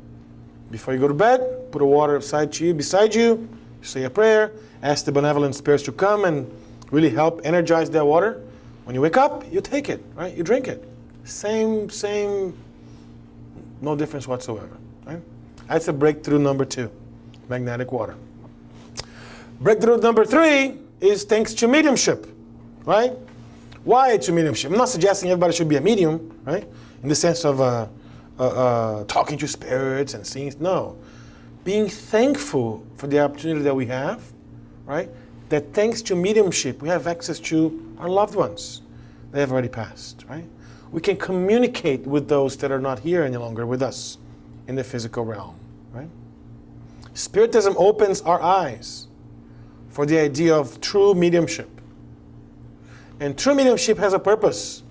Before you go to bed, put a water beside you, say a prayer, ask the benevolent spirits to come and really help energize that water. When you wake up, you take it, right? You drink it. Same, no difference whatsoever, right? That's a breakthrough number 2, magnetic water. Breakthrough number 3 is thanks to mediumship, right? Why to mediumship? I'm not suggesting everybody should be a medium, right? In the sense of talking to spirits and seeing. No. Being thankful for the opportunity that we have, right? That thanks to mediumship, we have access to our loved ones. They have already passed, right? We can communicate with those that are not here any longer with us in the physical realm, right? Spiritism opens our eyes for the idea of true mediumship. And true mediumship has a purpose.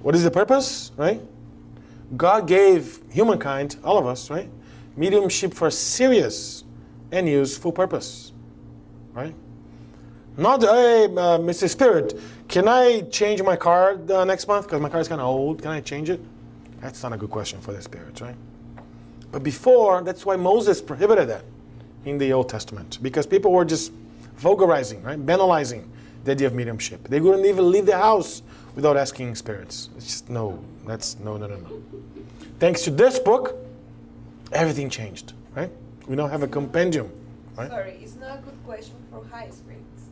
What is the purpose, right? God gave humankind, all of us, right, mediumship for a serious and useful purpose, right? Not, hey, Mr. Spirit, can I change my car next month because my car is kind of old? Can I change it? That's not a good question for the spirits, right? But before, that's why Moses prohibited that in the Old Testament, because people were just vulgarizing, right, banalizing the idea of mediumship. They wouldn't even leave the house without asking spirits. It's just no. Thanks to this book, everything changed, right? We now have a compendium, right? Sorry, it's not a good question for high spirits.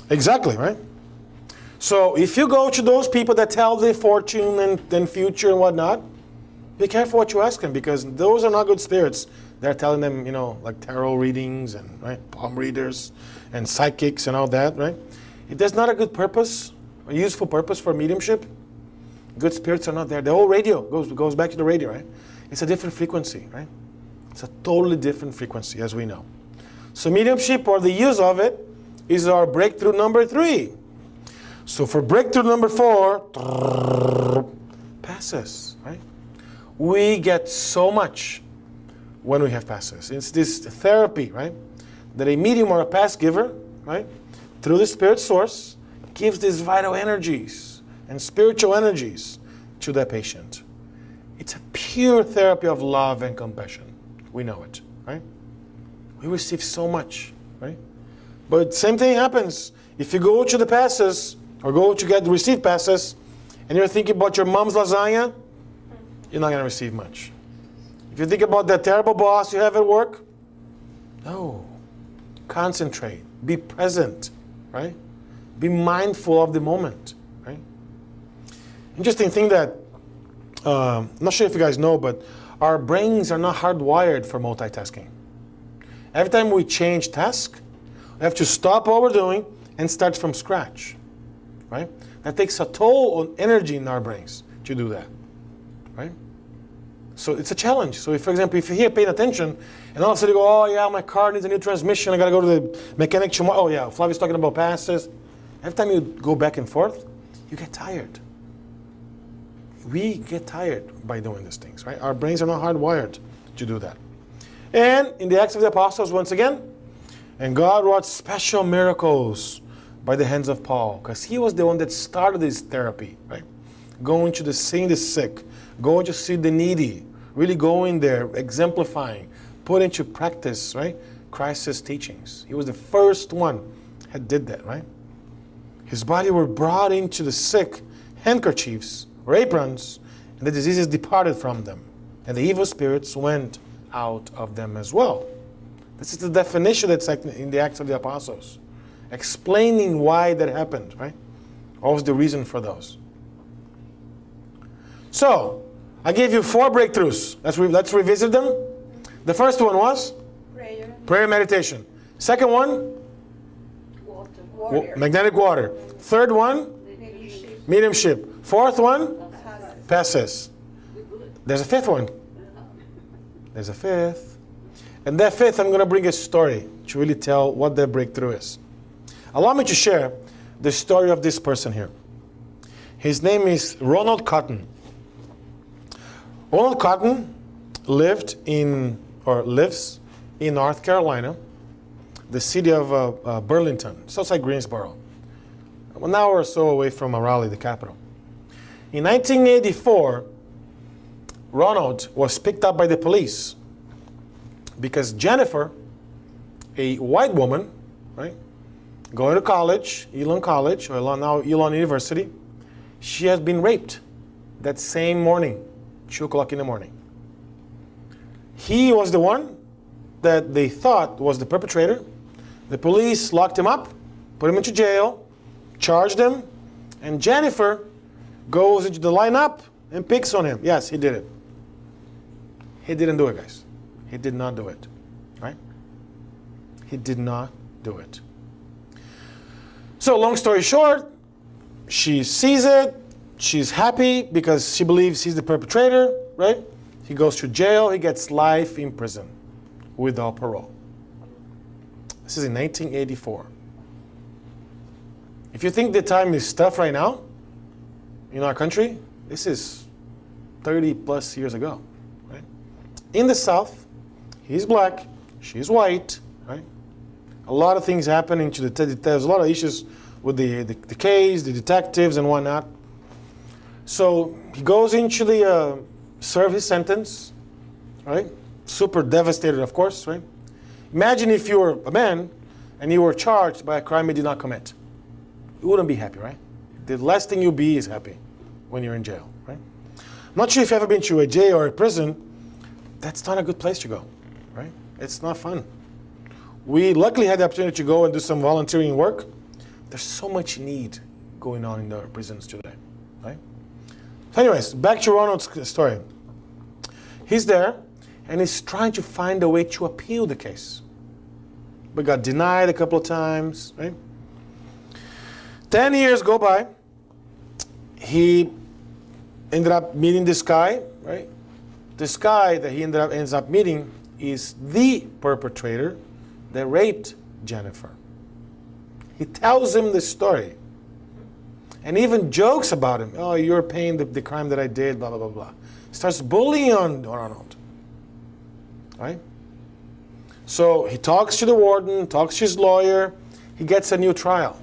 Exactly, right? So if you go to those people that tell the fortune and future and whatnot, be careful what you ask them, because those are not good spirits. They're telling them, like tarot readings and, right, palm readers and psychics and all that, right? If there's not a good purpose, a useful purpose for mediumship, good spirits are not there. The whole radio goes back to the radio, right? It's a different frequency, right? It's a totally different frequency, as we know. So mediumship, or the use of it, is our breakthrough number 3. So for breakthrough number 4, passes, right? We get so much when we have passes. It's this therapy, right? That a medium or a pass giver, right, through the spirit source, gives these vital energies and spiritual energies to that patient. It's a pure therapy of love and compassion. We know it, right? We receive so much, right? But same thing happens if you go to the passes or go to receive passes and you're thinking about your mom's lasagna, you're not going to receive much. If you think about that terrible boss you have at work, no. Concentrate. Be present, right? Be mindful of the moment, right? Interesting thing that, I'm not sure if you guys know, but our brains are not hardwired for multitasking. Every time we change task, we have to stop what we're doing and start from scratch, right? That takes a toll on energy in our brains to do that, right? So it's a challenge. So if, for example, if you're here paying attention, and all of a sudden you go, oh yeah, my car needs a new transmission, I gotta go to the mechanic tomorrow. Oh yeah, Flavio's talking about passes. Every time you go back and forth, you get tired. We get tired by doing these things, right? Our brains are not hardwired to do that. And in the Acts of the Apostles, once again, and God wrought special miracles by the hands of Paul, because he was the one that started this therapy, right? Going to seeing the sick, going to see the needy, really going there, exemplifying, put into practice, right? Christ's teachings. He was the first one that did that, right? His body were brought into the sick, handkerchiefs or aprons, and the diseases departed from them, and the evil spirits went out of them as well. This is the definition that's in the Acts of the Apostles, explaining why that happened, right? What was the reason for those? So, I gave you 4 breakthroughs. Let's revisit them. The first one was? Prayer meditation. Second one? Water. Magnetic water. Third one? Mediumship. Fourth one? Passes. There's a fifth one. There's a fifth. And that fifth, I'm going to bring a story to really tell what that breakthrough is. Allow me to share the story of this person here. His name is Ronald Cotton. Ronald Cotton lives in North Carolina, the city of Burlington. It's outside Greensboro, 1 hour or so away from Raleigh, the capital. In 1984, Ronald was picked up by the police because Jennifer, a white woman, right, going to college, Elon College, or now Elon University, she has been raped that same morning, 2 o'clock in the morning. He was the one that they thought was the perpetrator. The police locked him up, put him into jail, charged him, and Jennifer goes into the lineup and picks on him. Yes, he did it. He didn't do it, guys. He did not do it, right? He did not do it. So long story short, she sees it. She's happy because she believes he's the perpetrator, right? He goes to jail. He gets life in prison without parole. This is in 1984. If you think the time is tough right now in our country, this is 30 plus years ago, right? In the South, he's black, she's white, right? A lot of things happening to there's a lot of issues with the case, the detectives and whatnot. So he goes into the serve his sentence, right? Super devastated, of course, right? Imagine if you were a man and you were charged by a crime you did not commit. You wouldn't be happy, right? The last thing you'll be is happy when you're in jail, right? I'm not sure if you've ever been to a jail or a prison. That's not a good place to go, right? It's not fun. We luckily had the opportunity to go and do some volunteering work. There's so much need going on in the prisons today, right? So anyways, back to Ronald's story. He's there, and he's trying to find a way to appeal the case. But got denied a couple of times, right? 10 years go by. He ended up meeting this guy, right? This guy that he ends up meeting is the perpetrator that raped Jennifer. He tells him the story. And even jokes about him. Oh, you're paying the crime that I did, blah, blah, blah, blah. Starts bullying on Ronald. right? So he talks to the warden, talks to his lawyer. He gets a new trial.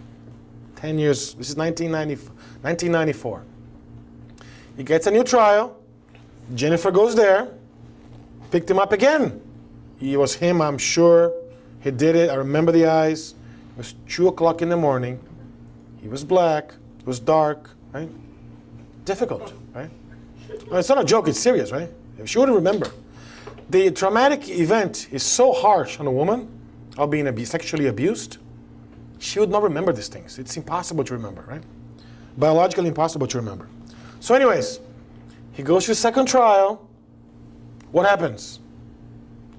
10 years. This is 1994. He gets a new trial. Jennifer goes there, picked him up again. It was him, I'm sure. He did it. I remember the eyes. It was 2 o'clock in the morning. He was black. It was dark, right? Difficult, right? Well, it's not a joke. It's serious, right? She wouldn't remember. The traumatic event is so harsh on a woman of being sexually abused. She would not remember these things. It's impossible to remember, right? Biologically impossible to remember. So anyways, he goes to the second trial. What happens?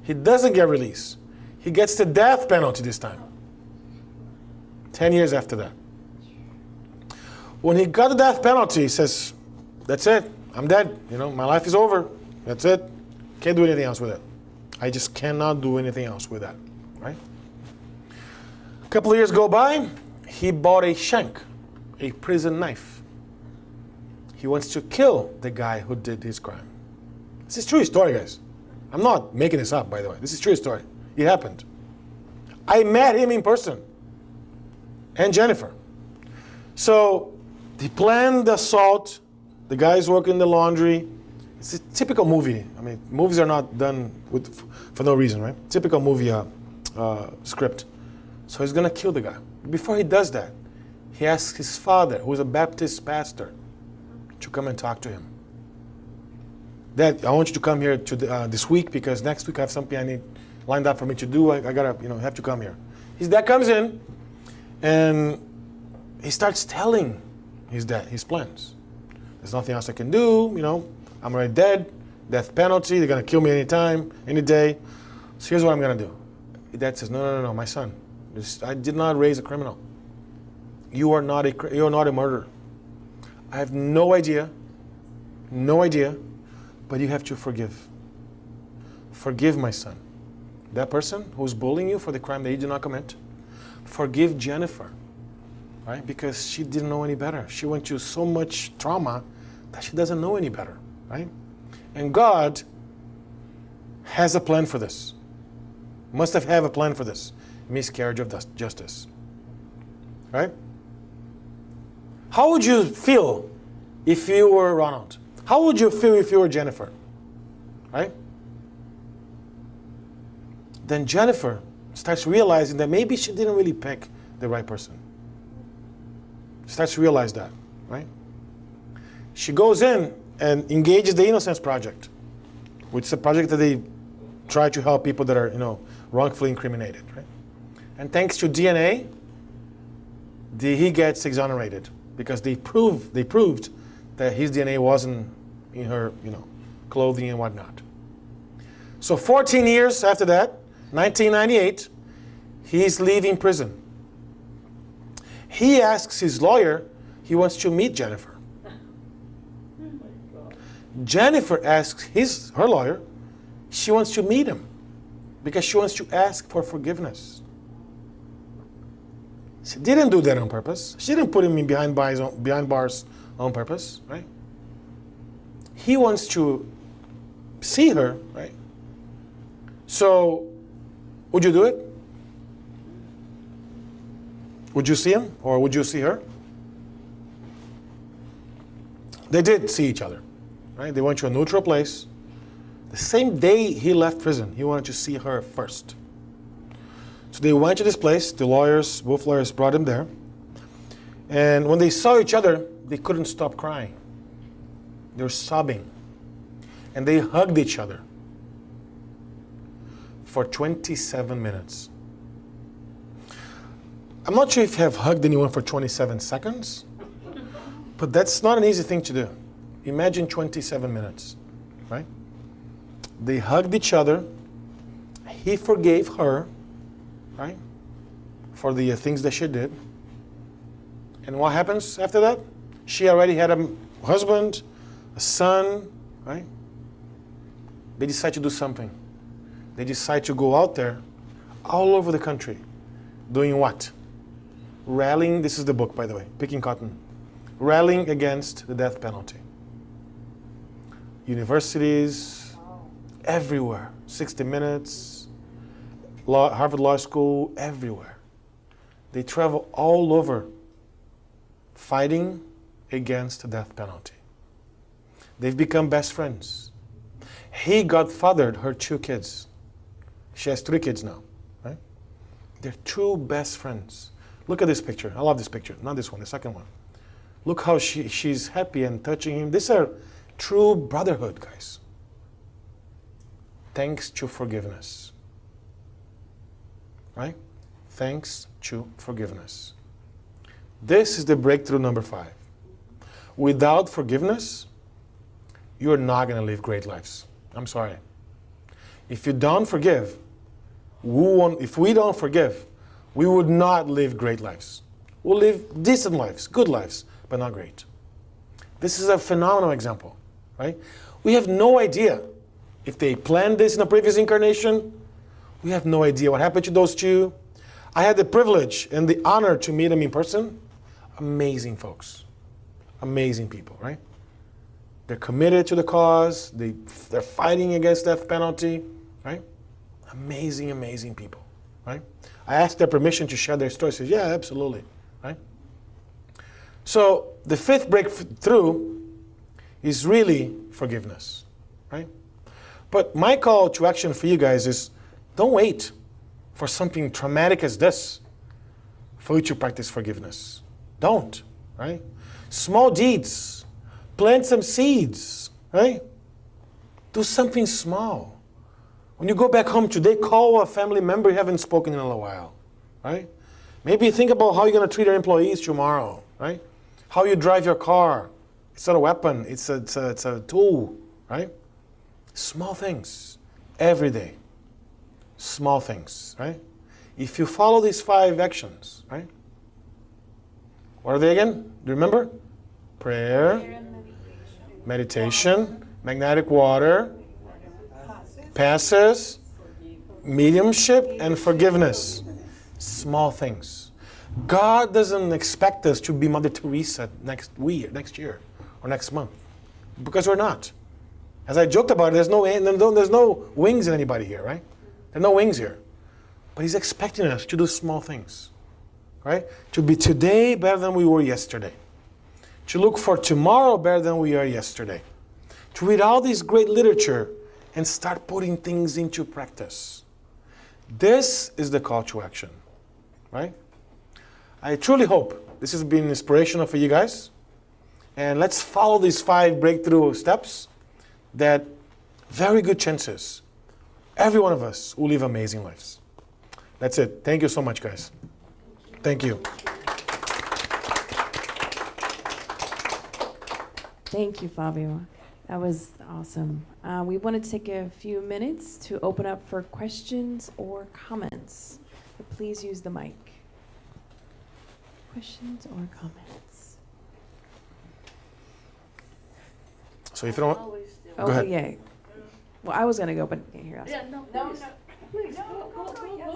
He doesn't get released. He gets the death penalty this time. 10 years after that. When he got the death penalty, he says, that's it. I'm dead. My life is over. That's it. Can't do anything else with it. I just cannot do anything else with that, right? A couple of years go by. He bought a shank, a prison knife. He wants to kill the guy who did his crime. This is true story, guys. I'm not making this up, by the way. This is true story. It happened. I met him in person. And Jennifer. So he planned the assault. The guy's working the laundry. It's a typical movie. I mean, movies are not done for no reason, right? Typical movie script. So he's going to kill the guy. Before he does that, he asks his father, who is a Baptist pastor, to come and talk to him. Dad, I want you to come here to this week because next week I have something I need lined up for me to do. I gotta, have to come here. His dad comes in, and he starts telling his dad his plans. There's nothing else I can do. I'm already dead. Death penalty. They're gonna kill me anytime, any day. So here's what I'm gonna do. His dad says, no, my son. I did not raise a criminal. You are not a murderer. I have no idea, but you have to forgive. Forgive my son. That person who's bullying you for the crime that you did not commit. Forgive Jennifer, right? Because she didn't know any better. She went through so much trauma that she doesn't know any better, right? And God has a plan for this. Must have a plan for this. Miscarriage of justice, right? How would you feel if you were Ronald? How would you feel if you were Jennifer, right? Then Jennifer starts realizing that maybe she didn't really pick the right person. Starts to realize that, right? She goes in and engages the Innocence Project, which is a project that they try to help people that are, wrongfully incriminated, right? And thanks to DNA, he gets exonerated because they proved that his DNA wasn't in her, clothing and whatnot. So 14 years after that, 1998, he's leaving prison. He asks his lawyer, he wants to meet Jennifer. Jennifer asks her lawyer, she wants to meet him because she wants to ask for forgiveness. She didn't do that on purpose. She didn't put him in behind bars on purpose, right? He wants to see her, right? So, would you do it? Would you see him or would you see her? They did see each other, right? They went to a neutral place. The same day he left prison, he wanted to see her first. So they went to this place. Both lawyers brought him there. And when they saw each other, they couldn't stop crying. They were sobbing. And they hugged each other for 27 minutes. I'm not sure if you have hugged anyone for 27 seconds, but that's not an easy thing to do. Imagine 27 minutes, right? They hugged each other. He forgave her, right, for the things that she did. And what happens after that? She already had a husband, a son, right? They decide to do something. They decide to go out there, all over the country, doing what? Rallying, this is the book, by the way, Picking Cotton. Rallying against the death penalty. Universities, everywhere. 60 Minutes, Harvard Law School, everywhere. They travel all over fighting against the death penalty. They've become best friends. He godfathered her 2 kids. She has 3 kids now, right? They're true best friends. Look at this picture. I love this picture. Not this one, the second one. Look how she's happy and touching him. These are true brotherhood, guys. Thanks to forgiveness. Right? Thanks to forgiveness. This is the breakthrough number 5. Without forgiveness, you're not going to live great lives. I'm sorry. If you don't forgive, if we don't forgive, we would not live great lives. We'll live decent lives, good lives, but not great. This is a phenomenal example, right? We have no idea if they planned this in a previous incarnation. We have no idea what happened to those 2. I had the privilege and the honor to meet them in person. Amazing folks. Amazing people, right? They're committed to the cause. They're fighting against death penalty, right? Amazing, amazing people, right? I asked their permission to share their story. They said, yeah, absolutely, right? So the 5th breakthrough is really forgiveness, right? But my call to action for you guys is don't wait for something traumatic as this for you to practice forgiveness. Don't, right? Small deeds. Plant some seeds, right? Do something small. When you go back home today, call a family member you haven't spoken in a while, right? Maybe think about how you're going to treat your employees tomorrow, right? How you drive your car. It's not a weapon, it's a tool, right? Small things, every day. Small things, right? If you follow these 5 actions, right? What are they again? Do you remember? Prayer, meditation, magnetic water, passes, mediumship, and forgiveness. Small things. God doesn't expect us to be Mother Teresa next year, or next month, because we're not. As I joked about it, there's no wings in anybody here, right? There are no wings here. But He's expecting us to do small things, right? To be today better than we were yesterday. To look for tomorrow better than we are yesterday. To read all this great literature and start putting things into practice. This is the call to action, right? I truly hope this has been inspirational for you guys. And let's follow these 5 breakthrough steps that very good chances every one of us will live amazing lives. That's it. Thank you so much, guys. Thank you. Thank you, Flavio. That was awesome. We want to take a few minutes to open up for questions or comments. But please use the mic. Questions or comments? So if you don't, Always do. Go ahead. Yeah. Well, I was going to go, but you can't hear us. Yeah, no, please. Please, go.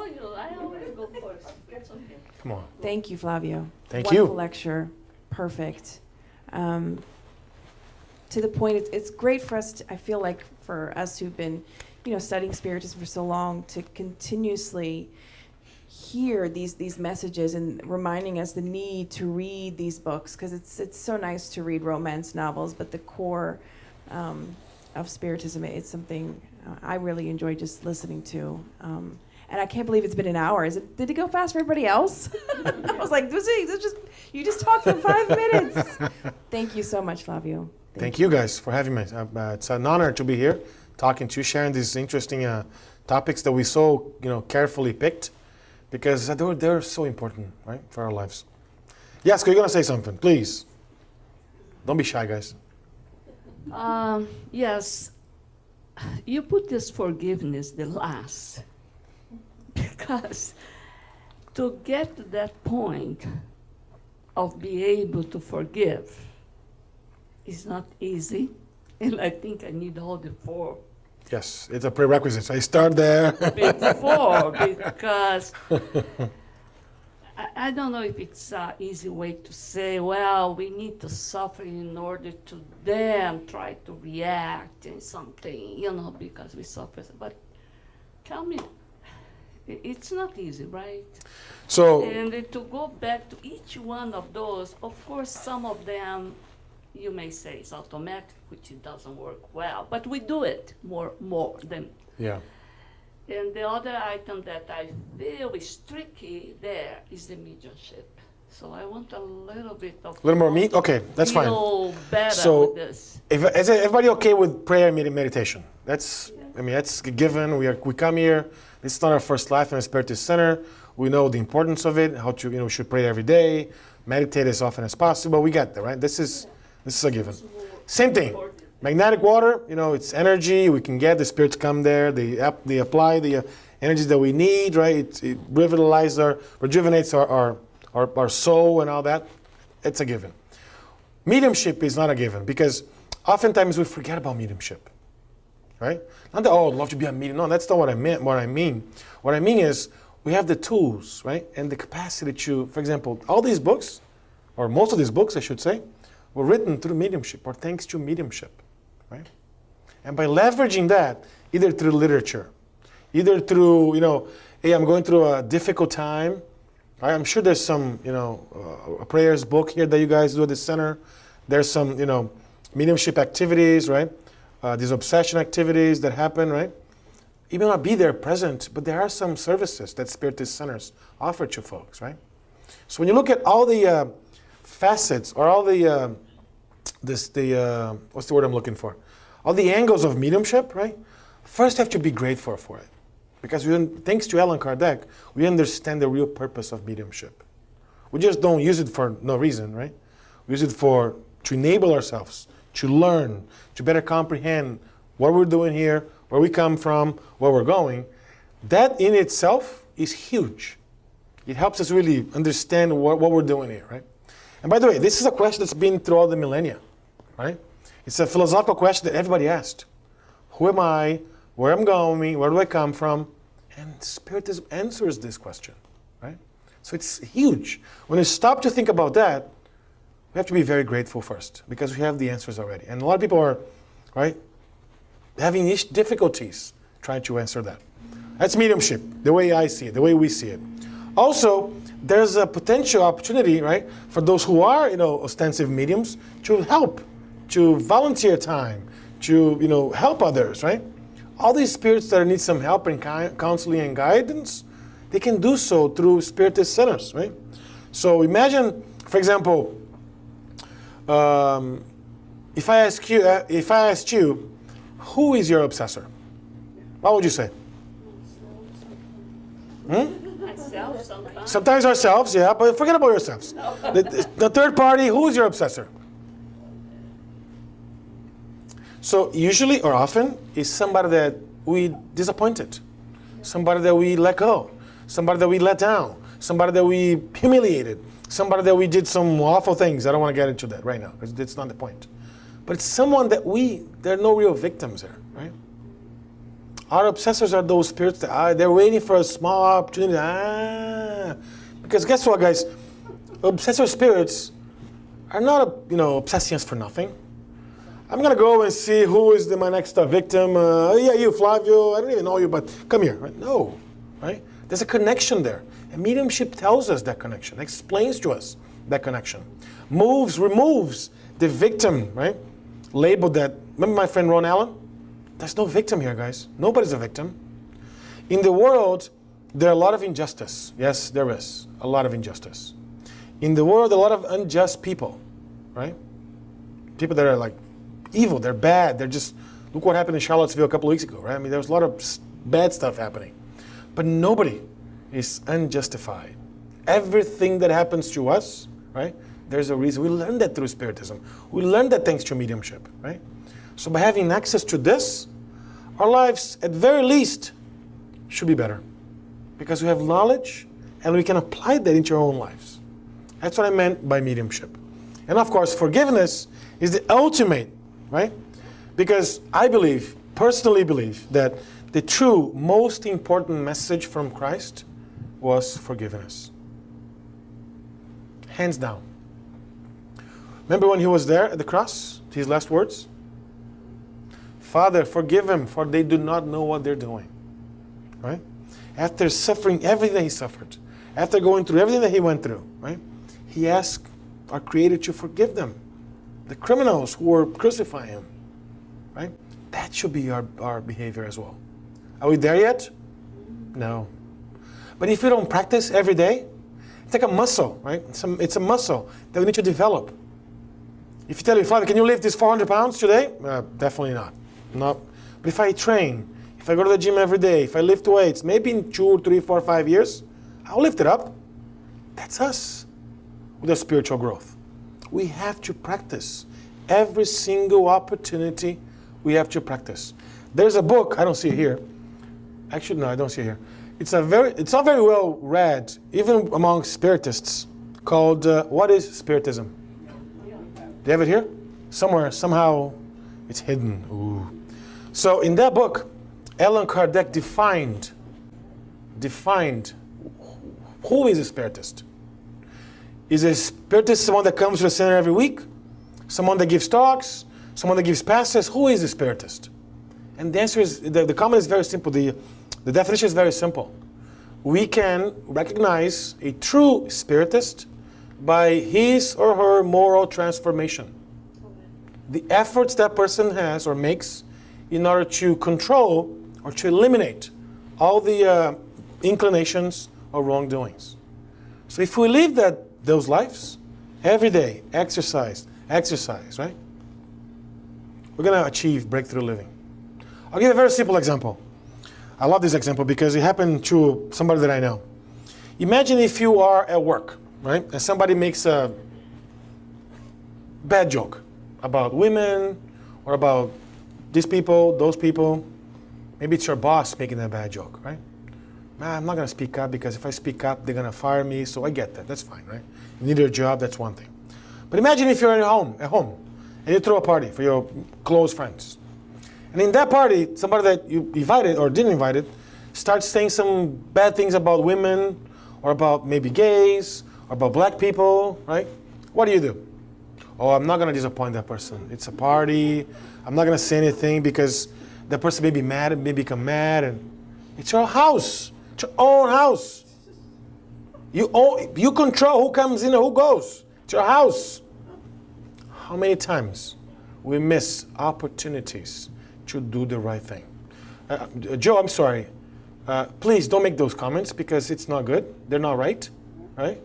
You. I always go first. That's okay. come on. Thank you, Flavio. Thank you. Wonderful lecture. Perfect. To the point, it's great for us, I feel like for us who've been, studying Spiritism for so long, to continuously hear these messages and reminding us the need to read these books, because it's so nice to read romance novels, but the core of Spiritism, it's something I really enjoy just listening to. And I can't believe it's been an hour. Did it go fast for everybody else? I was like, you just talked for 5 minutes. Thank you so much, Flavio. Thank you guys for having me. It's an honor to be here, talking to you, sharing these interesting topics that we so carefully picked, because they're so important, right, for our lives. Yes, you're gonna say something, please. Don't be shy, guys. Yes, you put this forgiveness the last, because to get to that point of being able to forgive is not easy, and I think I need all the 4 Yes, it's a prerequisite. So I start there. before, because I don't know if it's an easy way to say, well, we need to suffer in order to then try to react in something, because we suffer. But tell me, it's not easy, right? So, And to go back to each one of those, of course, some of them you may say it's automatic, which it doesn't work well, but we do it more than. yeah. And the other item that I feel is tricky there is the mediumship. So I want a little bit of. A little more meat? Okay, that's fine. Feel better So, with this. Is everybody okay with prayer and meditation? That's a given. We come here. This is not our first life in a Spiritist center. We know the importance of it. How to we should pray every day, meditate as often as possible. We got there, right? This is a given. Same thing. Magnetic water, it's energy. We can get the spirits come there. They apply the energies that we need, right? It rejuvenates our soul and all that. It's a given. Mediumship is not a given because oftentimes we forget about mediumship, right? Not that, I'd love to be a medium. No, that's not what I meant. What I mean is we have the tools, right? And the capacity to, for example, all these books, or most of these books, I should say, were written through mediumship or thanks to mediumship, right? And by leveraging that, either through literature, either through, hey, I'm going through a difficult time. Right? I'm sure there's some, a prayers book here that you guys do at the center. There's some, mediumship activities, right? These obsession activities that happen, right? You may not be there present, but there are some services that Spiritist centers offer to folks, right? So when you look at all the facets or all the what's the word I'm looking for? All the angles of mediumship, right? First have to be grateful for it. Because thanks to Allan Kardec, we understand the real purpose of mediumship. We just don't use it for no reason, right? We use it to enable ourselves, to learn, to better comprehend what we're doing here, where we come from, where we're going. That in itself is huge. It helps us really understand what we're doing here, right? And by the way, this is a question that's been throughout the millennia, right? It's a philosophical question that everybody asked. Who am I? Where I'm going? Where do I come from? And Spiritism answers this question, right? So it's huge. When you stop to think about that, we have to be very grateful first because we have the answers already. And a lot of people are, right, having difficulties trying to answer that. That's mediumship, the way I see it, the way we see it. Also, there's a potential opportunity, right, for those who are, ostensive mediums to help, to volunteer time, to, help others, right? All these spirits that need some help and counseling and guidance, they can do so through Spiritist centers, right? So imagine, for example, if I asked you, who is your obsessor? What would you say? Myself sometimes. Sometimes ourselves, yeah, but forget about yourselves. The third party, who is your obsessor? So usually or often is somebody that we disappointed, somebody that we let go, somebody that we let down, somebody that we humiliated, somebody that we did some awful things. I don't want to get into that right now because that's not the point. But it's someone that there are no real victims there, right? Our obsessors are those spirits that they're waiting for a small opportunity. Because guess what, guys? Obsessor spirits are not, obsessing us for nothing. I'm going to go and see who is my next victim. Yeah, you, Flavio. I don't even know you, but come here. Right? No, right? There's a connection there. And mediumship tells us that connection, explains to us that connection. Removes the victim, right? Label that. Remember my friend Ron Allen? There's no victim here, guys. Nobody's a victim. In the world, there are a lot of injustice. Yes, there is a lot of injustice. In the world, a lot of unjust people, right? People that are like evil, they're bad, they're just, look what happened in Charlottesville a couple of weeks ago, right? I mean, there was a lot of bad stuff happening. But nobody is unjustified. Everything that happens to us, right? There's a reason. We learned that through Spiritism. We learned that thanks to mediumship, right? So by having access to this, our lives, at very least, should be better. Because we have knowledge, and we can apply that into our own lives. That's what I meant by mediumship. And of course, forgiveness is the ultimate, right? Because I personally believe, that the true, most important message from Christ was forgiveness. hands down. Remember when he was there at the cross? His last words? Father, forgive them, for they do not know what they're doing. Right? After suffering everything that he suffered, after going through everything that he went through, right? He asked our Creator to forgive them, the criminals who were crucifying him. Right? That should be our behavior as well. Are we there yet? No. But if you don't practice every day, it's like a muscle, right? It's a muscle that we need to develop. If you tell your father, can you lift this 400 pounds today? Definitely not. No. But if I train, if I go to the gym every day, if I lift weights, maybe in 2, 3, 4, 5 years, I'll lift it up. That's us with our spiritual growth. We have to practice. Every single opportunity, we have to practice. There's a book, I don't see it here. Actually, no, I don't see it here. It's not very well read, even among Spiritists, called What is Spiritism? Do you have it here? Somewhere, somehow, it's hidden. Ooh. So in that book, Allan Kardec defined who is a Spiritist. Is a Spiritist someone that comes to the center every week? Someone that gives talks? Someone that gives passes? Who is a Spiritist? And the answer is, the comment is very simple. The definition is very simple. We can recognize a true Spiritist by his or her moral transformation. The efforts that person has or makes in order to control or to eliminate all the inclinations or wrongdoings. So if we live those lives, every day, exercise, right? We're going to achieve breakthrough living. I'll give you a very simple example. I love this example because it happened to somebody that I know. Imagine if you are at work, right? And somebody makes a bad joke about women or about these people, those people. Maybe it's your boss making that bad joke, right? Nah, I'm not going to speak up because if I speak up, they're going to fire me. So I get that. That's fine, right? You need your job. That's one thing. But imagine if you're at home, and you throw a party for your close friends. And in that party, somebody that you invited or didn't invite it starts saying some bad things about women or about maybe gays or about black people, right? What do? Oh, I'm not going to disappoint that person. It's a party. I'm not going to say anything because that person may be mad and may become mad. And it's your house. It's your own house. You control who comes in and who goes. It's your house. How many times we miss opportunities to do the right thing? Joe, I'm sorry. Please don't make those comments because it's not good. They're not right, right?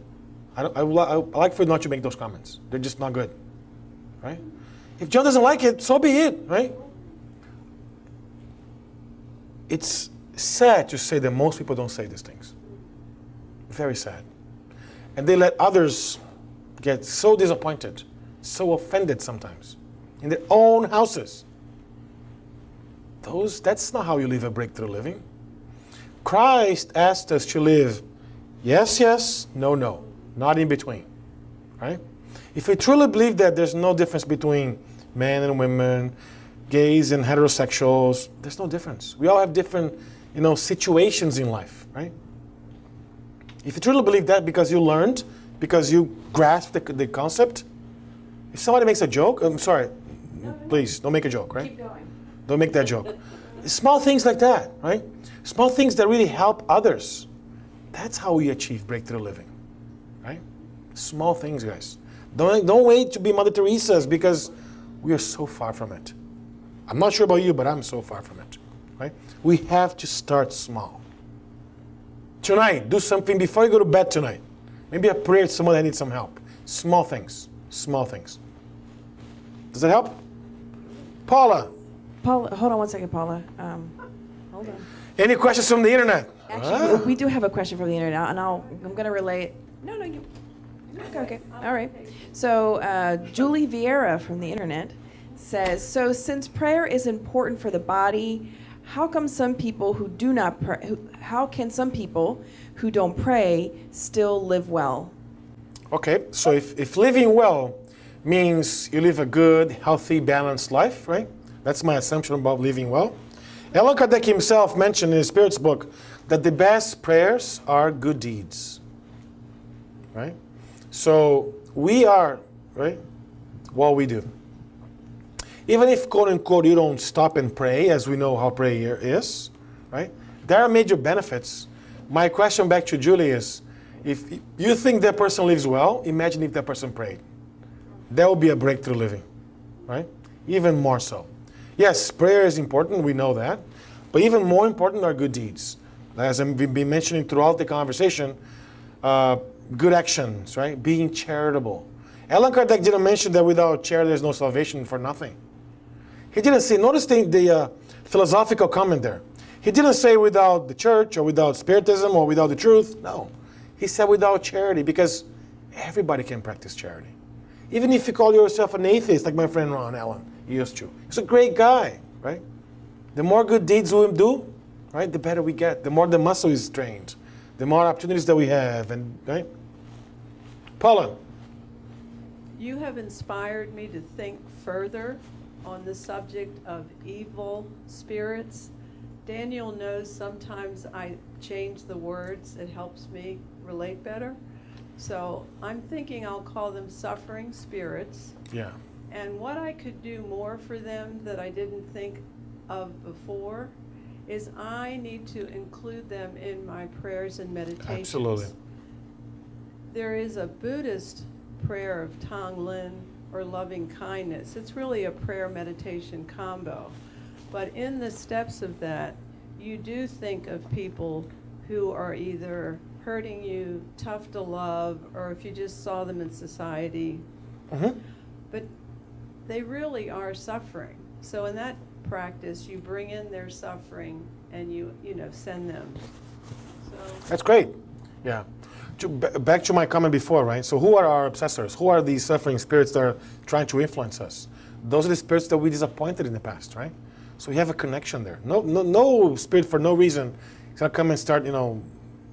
I like for you not to make those comments. They're just not good, right? If John doesn't like it, so be it, right? It's sad to say that most people don't say these things. Very sad. And they let others get so disappointed, so offended sometimes in their own houses. That's not how you live a breakthrough living. Christ asked us to live yes, yes, no, no, not in between, right? If we truly believe that there's no difference between men and women, gays and heterosexuals, there's no difference. We all have different, situations in life, right? If you truly believe that because you learned, because you grasped the concept, if somebody makes a joke, I'm sorry, please don't make a joke, right? Keep going. Don't make that joke. Small things like that, right? Small things that really help others. That's how we achieve breakthrough living, right? Small things, guys. Don't wait to be Mother Teresa's because we are so far from it. I'm not sure about you, but I'm so far from it, right? We have to start small. Tonight, do something before you go to bed tonight. Maybe a prayer to someone that needs some help. Small things. Small things. Does that help? Paula. Paula, hold on one second, Paula. Hold on. Any questions from the internet? Actually, we do have a question from the internet, and I'm going to relay it. No, you. Okay. All right. So Julie Vieira from the internet says, so since prayer is important for the body, how come some people who do not pray, how can some people who don't pray still live well? Okay, so if living well means you live a good, healthy, balanced life, right? That's my assumption about living well. Allan Kardec himself mentioned in his Spirit's book that the best prayers are good deeds, right? So we are, right, what we do. Even if, quote unquote, you don't stop and pray, as we know how prayer is, right? There are major benefits. My question back to Julie is, if you think that person lives well, imagine if that person prayed. That would be a breakthrough living, right? Even more so. Yes, prayer is important, we know that. But even more important are good deeds. As I've been mentioning throughout the conversation, good actions, right? Being charitable. Allan Kardec didn't mention that without charity there's no salvation for nothing. He didn't say, notice the philosophical comment there. He didn't say without the church or without Spiritism or without the truth. No. He said without charity, because everybody can practice charity. Even if you call yourself an atheist, like my friend Ron Allen used to. He's a great guy, right? The more good deeds we do, right, the better we get. The more the muscle is trained. The more opportunities that we have, and right? Paula. You have inspired me to think further on the subject of evil spirits. Daniel knows sometimes I change the words. It helps me relate better. So I'm thinking I'll call them suffering spirits. Yeah. And what I could do more for them that I didn't think of before is I need to include them in my prayers and meditations. Absolutely. There is a Buddhist prayer of Tonglen, or loving kindness. It's really a prayer meditation combo. But in the steps of that, you do think of people who are either hurting you, tough to love, or if you just saw them in society. Mm-hmm. But they really are suffering. So in that practice, you bring in their suffering and you send them. So That's great. Yeah. Back to my comment before, right? So who are our obsessors? Who are these suffering spirits that are trying to influence us? Those are the spirits that we disappointed in the past, right? So we have a connection there. No spirit for no reason is going to come and start,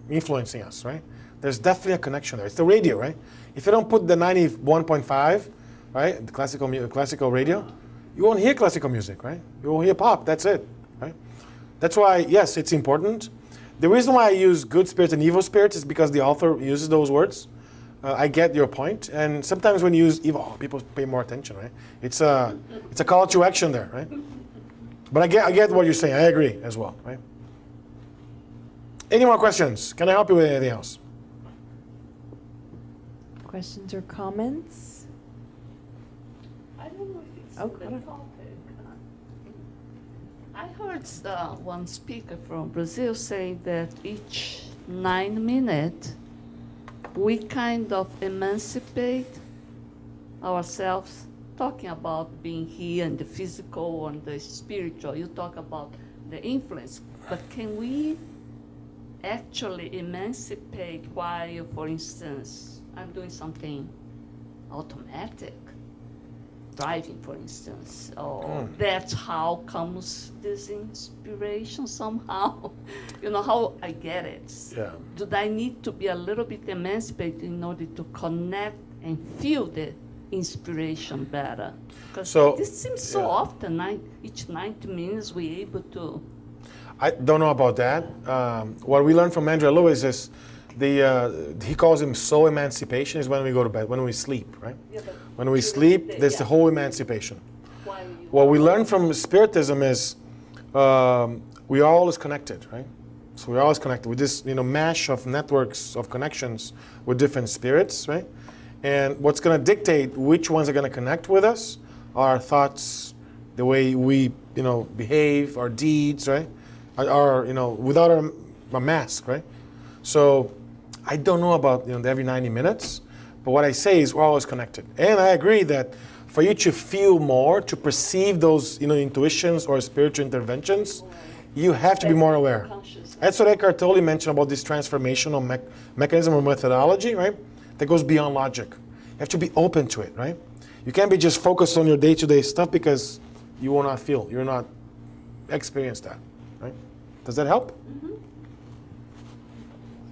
influencing us, right? There's definitely a connection there. It's the radio, right? If you don't put the 91.5, right, the classical radio, you won't hear classical music, right? You won't hear pop. That's it, right? That's why, yes, it's important. The reason why I use good spirits and evil spirits is because the author uses those words. I get your point. And sometimes when you use evil, people pay more attention, right? It's a call to action there, right? But I get what you're saying. I agree as well, right? Any more questions? Can I help you with anything else? Questions or comments? I don't know if it's Oh, the go topic. I heard one speaker from Brazil say that each 9 minutes we kind of emancipate ourselves, talking about being here and the physical and the spiritual. You talk about the influence, but can we actually emancipate while, for instance, I'm doing something automatic? Driving, for instance, or that's how comes this inspiration somehow. How I get it. Yeah. Do I need to be a little bit emancipated in order to connect and feel the inspiration better? Because this seems so often, each 90 minutes we're able to. I don't know about that. What we learned from Andrea Lewis is he calls him soul emancipation is when we go to bed, when we sleep, right? Yeah, but when we sleep, there's the whole emancipation. While What we learn from Spiritism is we are always connected, right? So we're always connected with this, mesh of networks of connections with different spirits, right? And what's going to dictate which ones are going to connect with us are our thoughts, the way we, behave, our deeds, right? Our without our mask, right? So I don't know about every 90 minutes, but what I say is we're always connected. And I agree that for you to feel more, to perceive those intuitions or spiritual interventions, you have to be more aware. That's what Eckhart Tolle mentioned about this transformational mechanism or methodology, right? That goes beyond logic. You have to be open to it, right? You can't be just focused on your day-to-day stuff because you will not feel, you'll not experience that, right? Does that help? Mm-hmm.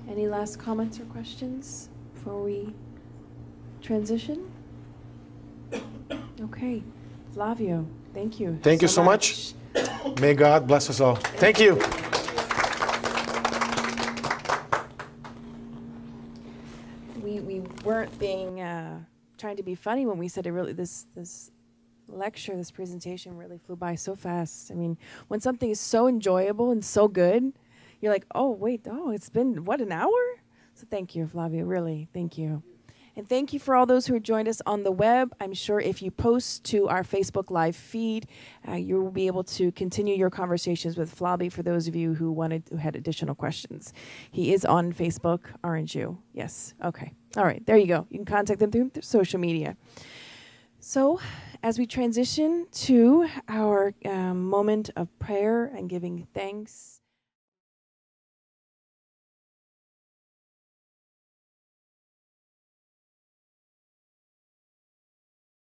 Any last comments or questions before we transition? Okay. Flavio, thank you. Thank you so much. May God bless us all. Thank you. We weren't being trying to be funny when we said it really, this lecture, this presentation really flew by so fast. I mean, when something is so enjoyable and so good, you're like, oh, wait, oh, it's been, what, an hour? So thank you, Flavio, really, thank you. And thank you for all those who joined us on the web. I'm sure if you post to our Facebook Live feed, you will be able to continue your conversations with Flavio for those of you who had additional questions. He is on Facebook, aren't you? Yes, okay. All right, there you go. You can contact them through social media. So, as we transition to our moment of prayer and giving thanks,